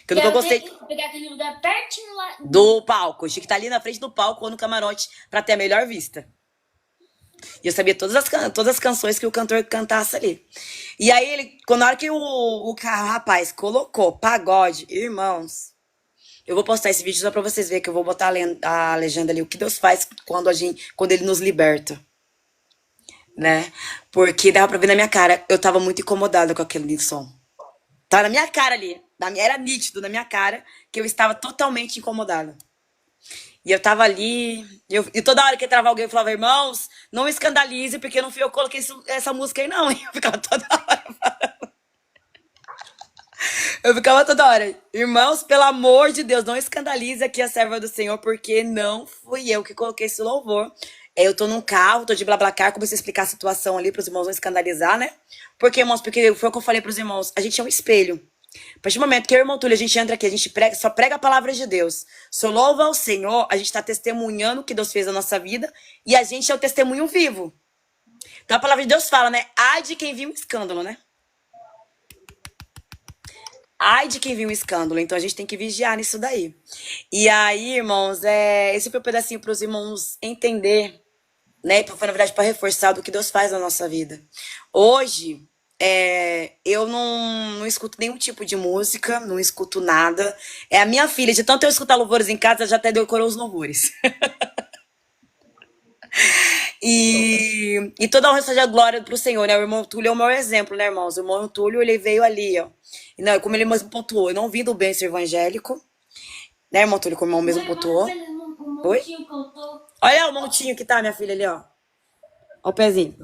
Que eu nunca gostei Pegar aquele lugar pertinho lá. do palco. Eu tinha que estar ali na frente do palco ou no camarote pra ter a melhor vista. E eu sabia todas as canções que o cantor cantasse ali. E aí, na hora que o rapaz colocou pagode, irmãos, eu vou postar esse vídeo só pra vocês verem, que eu vou botar a legenda ali, o que Deus faz quando Ele nos liberta. Né? Porque dava pra ver na minha cara, eu tava muito incomodada com aquele som. Tava na minha cara ali, era nítido na minha cara, que eu estava totalmente incomodada. E eu tava ali, e toda hora que entrava alguém, eu falava, irmãos, não escandalize, porque não fui eu que coloquei essa música aí, não. Eu ficava toda hora falando. Eu ficava toda hora, irmãos, pelo amor de Deus, não escandalize aqui a serva do Senhor, porque não fui eu que coloquei esse louvor. Eu tô num carro, tô de BlaBlaCar, comecei a explicar a situação ali pros irmãos não escandalizar, né? Porque, irmãos, porque foi o que eu falei pros irmãos, a gente é um espelho. A partir do momento que eu e o irmão Túlio, a gente entra aqui, a gente só prega a palavra de Deus. Só louva ao Senhor, a gente tá testemunhando o que Deus fez na nossa vida e a gente é o testemunho vivo. Então a palavra de Deus fala, né? Ai de quem viu um escândalo, né? Ai de quem viu um escândalo. Então a gente tem que vigiar nisso daí. E aí, irmãos, esse foi um pedacinho para os irmãos entender, né? Foi, na verdade, para reforçar do que Deus faz na nossa vida. Hoje, eu não escuto nenhum tipo de música, não escuto nada. A minha filha, de tanto eu escutar louvores em casa, já até decorou os louvores. E toda a honra seja a glória pro Senhor, né? O irmão Túlio é o maior exemplo, né, irmãos? O irmão Túlio, ele veio ali, ó. E não, como ele mesmo pontuou, eu não vim do berço evangélico, né, irmão Túlio, como o irmão mesmo pontuou. Oi? Olha o montinho que tá, minha filha, ali, ó. Ó o pezinho.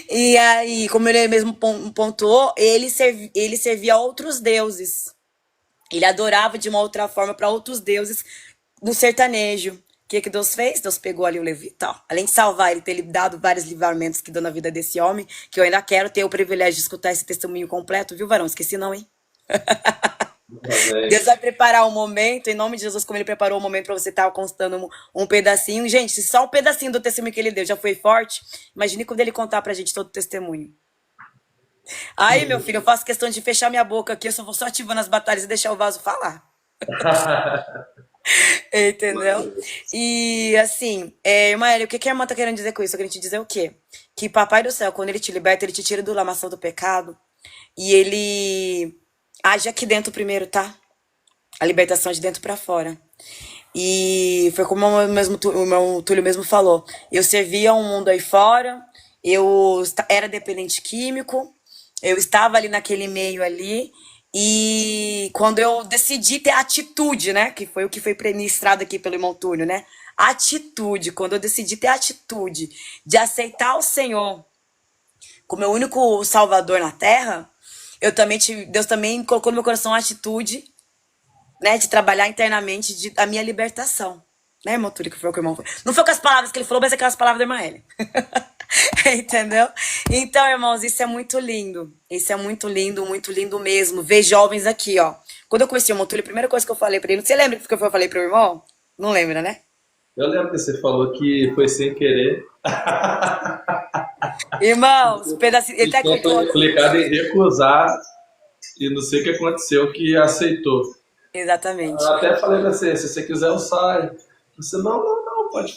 E aí, como ele mesmo pontuou, ele servia a outros deuses. Ele adorava de uma outra forma para outros deuses no sertanejo. que Deus fez? Deus pegou ali o levita, ó. Além de salvar ele, ter lhe dado vários livramentos que deu na vida desse homem, que eu ainda quero ter o privilégio de escutar esse testemunho completo, viu, varão? Esqueci não, hein? Amém. Deus vai preparar um momento, em nome de Jesus, como ele preparou um momento para você estar constando um pedacinho. Gente, se só um pedacinho do testemunho que ele deu já foi forte, imagine quando ele contar pra gente todo o testemunho. Aí, meu filho, eu faço questão de fechar minha boca aqui, eu só vou só ativando as batalhas e deixar o vaso falar. Entendeu? E assim, irmã Elia, o que que a irmã tá querendo dizer com isso? Eu quero te dizer o quê? Que Papai do Céu, quando ele te liberta, ele te tira do lamaçal do pecado e ele age aqui dentro primeiro, tá? A libertação de dentro pra fora. E foi como o meu Túlio mesmo falou. Eu servia um mundo aí fora, eu era dependente químico, eu estava ali naquele meio ali, e quando eu decidi ter atitude, né? Que foi o que foi ministrado aqui pelo irmão Túlio, né? Atitude, quando eu decidi ter atitude de aceitar o Senhor como meu único salvador na terra, Deus também colocou no meu coração a atitude, né, de trabalhar internamente a minha libertação. Né, irmão Túlio, que foi o que o irmão falou. Não foi com as palavras que ele falou, mas é aquelas palavras da irmã Elia. Entendeu? Então, irmãos, isso é muito lindo. Isso é muito lindo mesmo. Ver jovens aqui, ó. Quando eu conheci o irmão Túlio, a primeira coisa que eu falei pra ele... Você lembra que eu falei pro irmão? Não lembra, né? Eu lembro que você falou que foi sem querer. Irmãos, pedacinho... Ele tá Foi complicado em recusar e não sei o que aconteceu que aceitou. Exatamente. Eu até falei pra você, se você quiser eu saio. Você, não, pode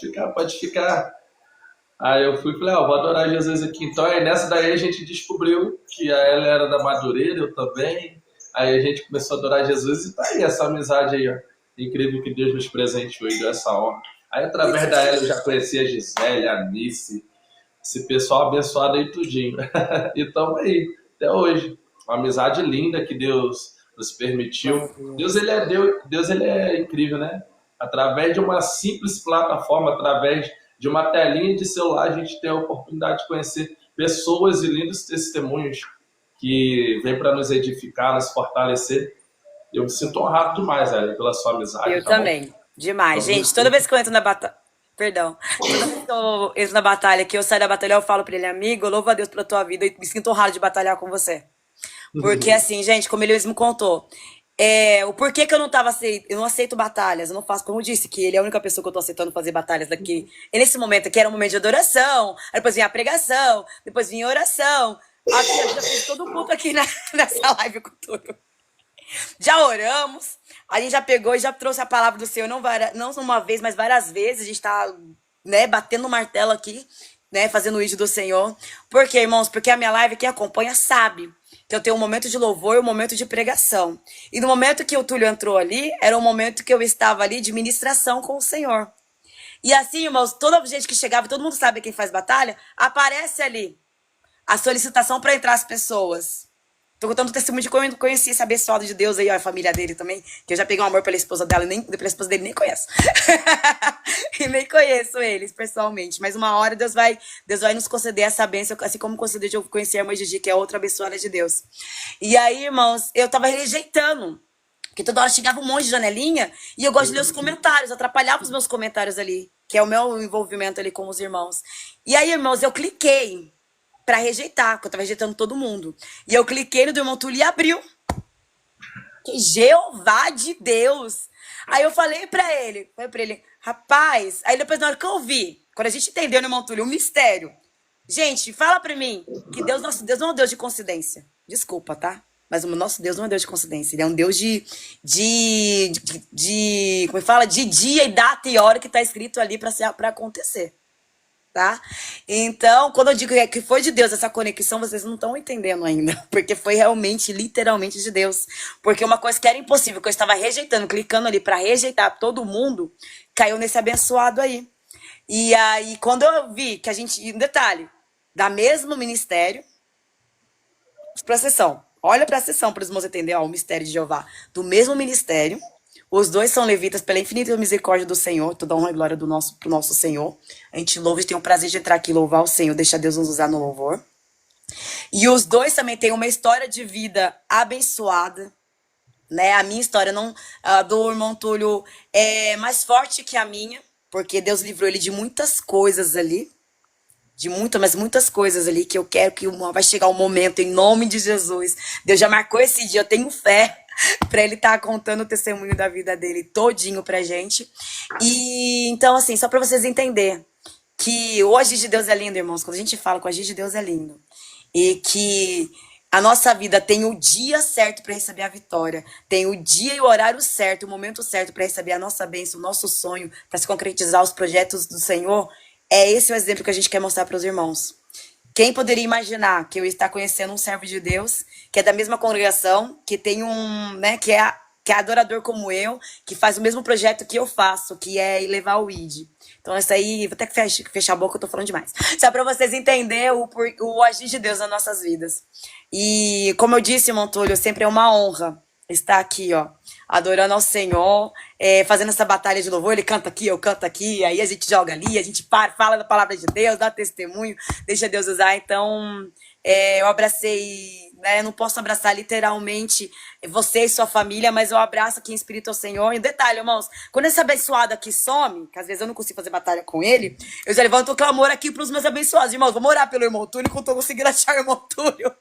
ficar. Aí eu fui e falei, vou adorar Jesus aqui. Então aí nessa daí a gente descobriu que ela era da Madureira, eu também. Aí a gente começou a adorar Jesus e tá aí essa amizade aí, ó. Incrível que Deus nos presenteou e deu essa honra. Aí através da ela eu já conheci a Gisele, a Nice, esse pessoal abençoado aí tudinho. E tamo aí, até hoje. Uma amizade linda que Deus nos permitiu. Deus ele é incrível, né? Através de uma simples plataforma, através de uma telinha de celular, a gente tem a oportunidade de conhecer pessoas e lindos testemunhos que vêm para nos edificar, nos fortalecer. Eu me sinto honrado demais, Ellen, pela sua amizade. Eu também. Demais. Gente, toda vez que eu entro na batalha... Perdão. Toda vez que eu entro na batalha, que eu saio da batalha, eu falo pra ele, amigo, eu louvo a Deus pela tua vida e me sinto honrado de batalhar com você. Porque assim, gente, como ele mesmo contou, o porquê que eu não aceito batalhas, eu não faço, como eu disse, que ele é a única pessoa que eu tô aceitando fazer batalhas daqui. E nesse momento aqui era um momento de adoração, aí depois vinha a pregação, depois vinha a oração. Aqui, eu já fiz todo o culto aqui nessa live com tudo. Já oramos, a gente já pegou e já trouxe a palavra do Senhor, não uma vez, mas várias vezes. A gente tá, né, batendo o martelo aqui, né, fazendo o ídolo do Senhor. Por quê, irmãos? Porque a minha live, quem acompanha sabe que eu tenho um momento de louvor e um momento de pregação. E no momento que o Túlio entrou ali, era um momento que eu estava ali de ministração com o Senhor. E assim, irmãos, toda gente que chegava, todo mundo sabe quem faz batalha, aparece ali a solicitação para entrar as pessoas. Tô contando o testemunho de como eu conheci esse abençoado de Deus aí, ó, a família dele também, que eu já peguei um amor pela esposa dela, pela esposa dele nem conheço. E nem conheço eles pessoalmente, mas uma hora Deus vai nos conceder essa bênção, assim como concedeu de eu conhecer a irmã Gigi, que é outra abençoada de Deus. E aí, irmãos, eu tava rejeitando, porque toda hora chegava um monte de janelinha, e eu gosto de ler os comentários, atrapalhava os meus comentários ali, que é o meu envolvimento ali com os irmãos. E aí, irmãos, eu cliquei pra rejeitar, porque eu tava rejeitando todo mundo. E eu cliquei no do irmão Túlio e abriu. Que Jeová de Deus! Aí eu falei pra ele, rapaz, aí depois na hora que eu vi, quando a gente entendeu no irmão Túlio, um mistério. Gente, fala pra mim que nosso Deus não é um Deus de coincidência. Desculpa, tá? Mas o nosso Deus não é um Deus de coincidência. Ele é um Deus como fala? De dia e data e hora que tá escrito ali pra acontecer. Tá? Então, quando eu digo que foi de Deus essa conexão, vocês não estão entendendo ainda, porque foi realmente, literalmente de Deus, porque uma coisa que era impossível, que eu estava rejeitando, clicando ali para rejeitar todo mundo, caiu nesse abençoado aí. E aí, quando eu vi que a gente, um detalhe, da mesmo ministério, presta atenção, olha pra sessão para os irmãos entenderem, ó, o mistério de Jeová, do mesmo ministério. Os dois são levitas pela infinita misericórdia do Senhor, toda honra e glória pro nosso Senhor. A gente louva e tem o prazer de entrar aqui e louvar o Senhor, deixa Deus nos usar no louvor. E os dois também têm uma história de vida abençoada, né? A minha história, a do irmão Túlio, é mais forte que a minha, porque Deus livrou ele de muitas coisas ali, de muitas, mas muitas coisas ali que eu quero que vai chegar um momento em nome de Jesus. Deus já marcou esse dia, eu tenho fé para ele estar contando o testemunho da vida dele todinho pra gente. E então assim, só para vocês entenderem que o agir de Deus é lindo, irmãos. Quando a gente fala que o agir de Deus é lindo e que a nossa vida tem o dia certo para receber a vitória, tem o dia e o horário certo, o momento certo para receber a nossa bênção, o nosso sonho, para se concretizar os projetos do Senhor. É esse o exemplo que a gente quer mostrar para os irmãos. Quem poderia imaginar que eu ia estar conhecendo um servo de Deus, que é da mesma congregação, que tem que é adorador como eu, que faz o mesmo projeto que eu faço, que é levar o ID. Então, isso aí, vou até que fechar a boca, eu tô falando demais. Só para vocês entenderem o agir de Deus nas nossas vidas. E, como eu disse, irmão Túlio, sempre é uma honra estar aqui, ó, adorando ao Senhor, fazendo essa batalha de louvor. Ele canta aqui, eu canto aqui, aí a gente joga ali, a gente fala da palavra de Deus, dá testemunho, deixa Deus usar. Então, eu abracei, né, eu não posso abraçar literalmente você e sua família, mas eu abraço aqui em espírito ao Senhor. E detalhe, irmãos, quando esse abençoado aqui some, que às vezes eu não consigo fazer batalha com ele, eu já levanto o clamor aqui pros meus abençoados. Irmãos, vamos orar pelo irmão Túlio, que eu não tô conseguindo achar o irmão Túlio.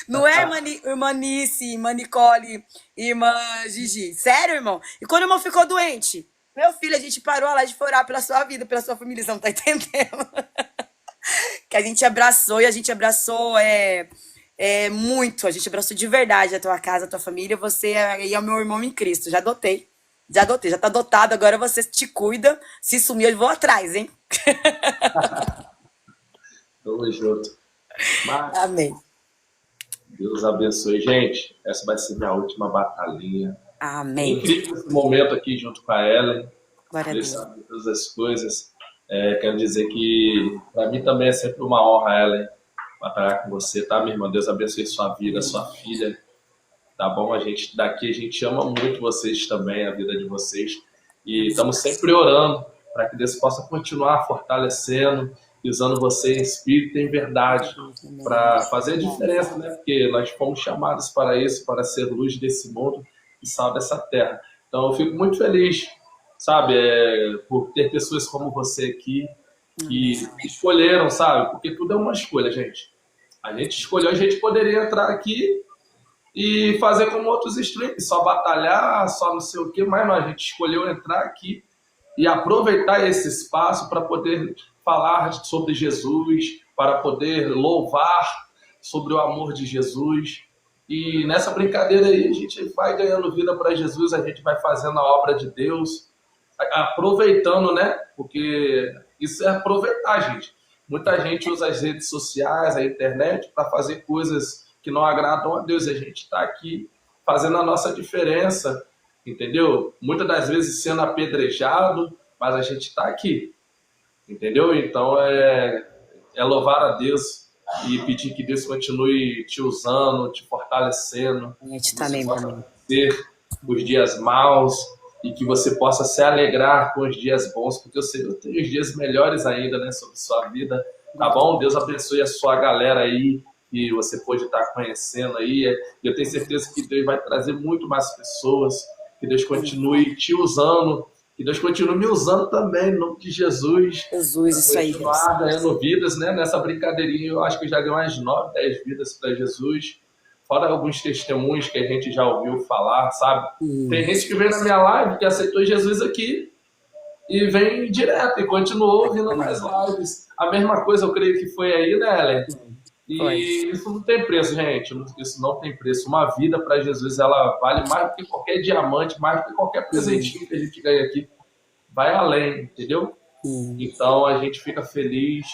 Não é, irmã Nice, irmã Nicole, irmã Gigi. Sério, irmão? E quando o irmão ficou doente? Meu filho, a gente parou lá de orar pela sua vida, pela sua família, você não tá entendendo? Que a gente abraçou, e a gente abraçou muito. A gente abraçou de verdade a tua casa, a tua família. Você aí é o meu irmão em Cristo. Já adotei, já tá adotado. Agora você te cuida. Se sumir, eu vou atrás, hein? Tamo junto. Mas, Amém. Deus abençoe. Gente, essa vai ser minha última batalhinha. Amém. Incrível esse momento aqui junto com a Ellen. Glória a Deus Deus. sabe todas as coisas. Quero dizer que para mim também é sempre uma honra, Ellen, batalhar com você, tá, minha irmã? Deus abençoe sua vida, sua filha. Tá bom? A gente ama muito vocês também, a vida de vocês. E estamos sempre orando para que Deus possa continuar fortalecendo e usando você em espírito e em verdade para fazer a diferença, né? Porque nós fomos chamados para isso, para ser luz desse mundo e sal dessa terra. Então eu fico muito feliz, sabe, por ter pessoas como você aqui que escolheram, sabe? Porque tudo é uma escolha, gente. A gente escolheu, a gente poderia entrar aqui e fazer como outros streams, só batalhar, só não sei o quê, mas não, a gente escolheu entrar aqui e aproveitar esse espaço para poder falar sobre Jesus, para poder louvar sobre o amor de Jesus. E nessa brincadeira aí a gente vai ganhando vida para Jesus, a gente vai fazendo a obra de Deus, aproveitando, né? Porque isso é aproveitar, gente. Muita gente usa as redes sociais, a internet, para fazer coisas que não agradam a Deus. E a gente está aqui fazendo a nossa diferença, entendeu? Muitas das vezes sendo apedrejado, mas a gente está aqui, entendeu? Então é louvar a Deus e pedir que Deus continue te usando, te fortalecendo, A gente que também, você possa amém. ter os dias maus e que você possa se alegrar com os dias bons, porque eu sei que eu tenho os dias melhores ainda, né, sobre sua vida, tá bom? Deus abençoe a sua galera aí, que você pode estar conhecendo aí, e eu tenho certeza que Deus vai trazer muito mais pessoas, que Deus continue te usando, que Deus continue me usando também, em nome de Jesus. Jesus, isso aí, Deus. Continuar ganhando vidas, né? Nessa brincadeirinha eu acho que eu já ganhei umas 9, 10 vidas para Jesus. Fora alguns testemunhos que a gente já ouviu falar, sabe? Tem gente que vem na minha live que aceitou Jesus aqui e vem direto e continuou vindo nas lives. A mesma coisa eu creio que foi aí, né, Ellen? E isso não tem preço, gente. Isso não tem preço. Uma vida para Jesus, ela vale mais do que qualquer diamante, mais do que qualquer presentinho que a gente ganha aqui. Vai além, entendeu? Então a gente fica feliz.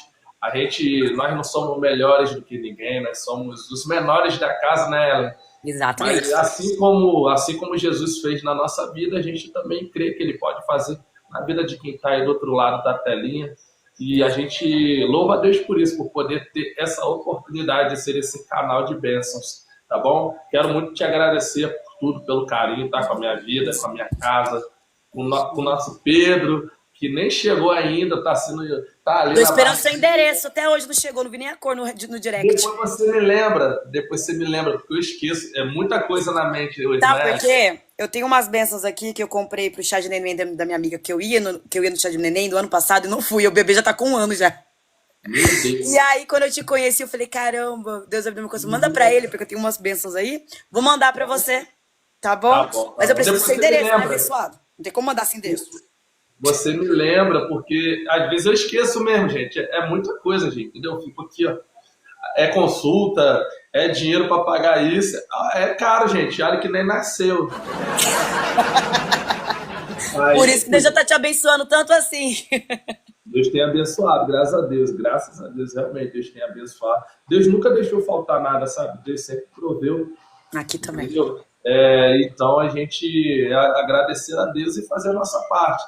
Nós não somos melhores do que ninguém, nós somos os menores da casa, né, Ellen? Exatamente. Mas assim como Jesus fez na nossa vida, a gente também crê que Ele pode fazer na vida de quem está aí do outro lado da telinha. E a gente louva a Deus por isso, por poder ter essa oportunidade de ser esse canal de bênçãos, tá bom? Quero muito te agradecer por tudo, pelo carinho, tá? Com a minha vida, com a minha casa, com o nosso Pedro, que nem chegou ainda, tá ali Tô na esperando parte. seu endereço. Até hoje não chegou, não vi nem a cor no direct. Depois você me lembra, porque eu esqueço. É muita coisa na mente hoje, Sabe né? por quê? Eu tenho umas bênçãos aqui que eu comprei pro chá de neném da minha amiga que eu ia no chá de neném do ano passado e não fui. O bebê já tá com 1 ano já. Meu Deus. E aí, quando eu te conheci, eu falei, caramba, Deus abriu meu coração. Manda pra ele, porque eu tenho umas bênçãos aí. Vou mandar pra você, tá bom? Tá bom, tá Mas eu bom. preciso do Depois seu você me endereço, né, lembra. abençoado? Não tem como mandar sem endereço. Você me lembra, porque às vezes eu esqueço mesmo, gente. É muita coisa, gente, entendeu? Eu fico aqui, ó. É consulta, é dinheiro pra pagar isso. É caro, gente. Olha que nem nasceu. Por Mas isso que Deus já tá te abençoando tanto assim. Deus tem abençoado, graças a Deus. Graças a Deus, realmente, Deus tem abençoado. Deus nunca deixou faltar nada, sabe? Deus sempre proveu. Aqui também. Entendeu? Então a gente agradecer a Deus e fazer a nossa parte.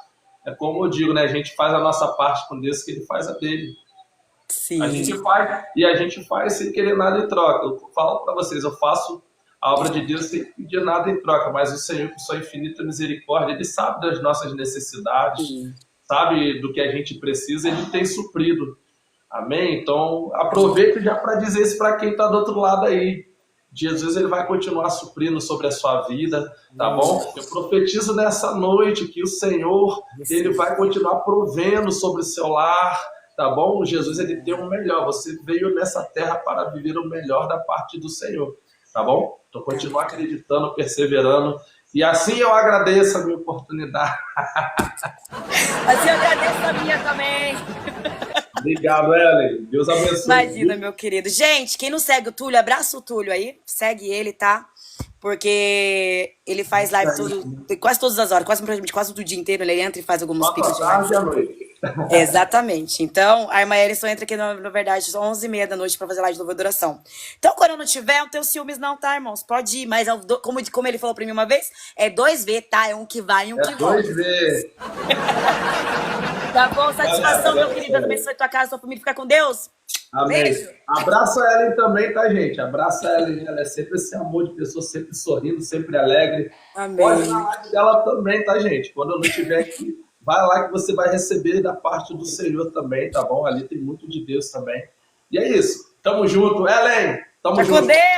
É como eu digo, né? A gente faz a nossa parte com Deus, que Ele faz a dele. A Sim. gente faz, e a gente faz sem querer nada em troca. Eu falo para vocês, eu faço a obra de Deus sem pedir nada em troca, mas o Senhor, com sua infinita misericórdia, Ele sabe das nossas necessidades, sabe do que a gente precisa, Ele tem suprido. Amém? Então, aproveito já para dizer isso para quem está do outro lado aí. Jesus, Ele vai continuar suprindo sobre a sua vida, tá bom? Eu profetizo nessa noite que o Senhor, Ele vai continuar provendo sobre o seu lar, tá bom? Jesus, Ele tem o melhor. Você veio nessa terra para viver o melhor da parte do Senhor, tá bom? Então, continua acreditando, perseverando. E assim eu agradeço a minha oportunidade. Assim eu agradeço a minha também. Obrigado, Ellen. Deus abençoe. Imagina, meu querido. Gente, quem não segue o Túlio, abraça o Túlio aí. Segue ele, tá? Porque ele faz live quase todas as horas, quase o dia inteiro. Ele entra e faz alguns picos de live. Tarde à noite. Exatamente. Então, a irmã Ellen só entra aqui, na verdade, às 11h30 da noite pra fazer live de louvor e adoração. Então, quando eu não tiver, eu não tenho ciúmes não, tá, irmãos? Pode ir, mas como ele falou pra mim uma vez, é 2V, tá? É um que vai e um que volta. 2V. Tá bom? Satisfação, meu querido. Deus abençoe tua casa, tua família. Fica com Deus. Amém. Beijo. Abraça a Ellen também, tá, gente? Abraça a Ellen. Ela é sempre esse amor de pessoa, sempre sorrindo, sempre alegre. Amém. Pode ir na live dela também, tá, gente? Quando eu não estiver aqui, vai lá que você vai receber da parte do Senhor também, tá bom? Ali tem muito de Deus também. E é isso. Tamo junto. Ellen, tamo Fica junto. com Deus.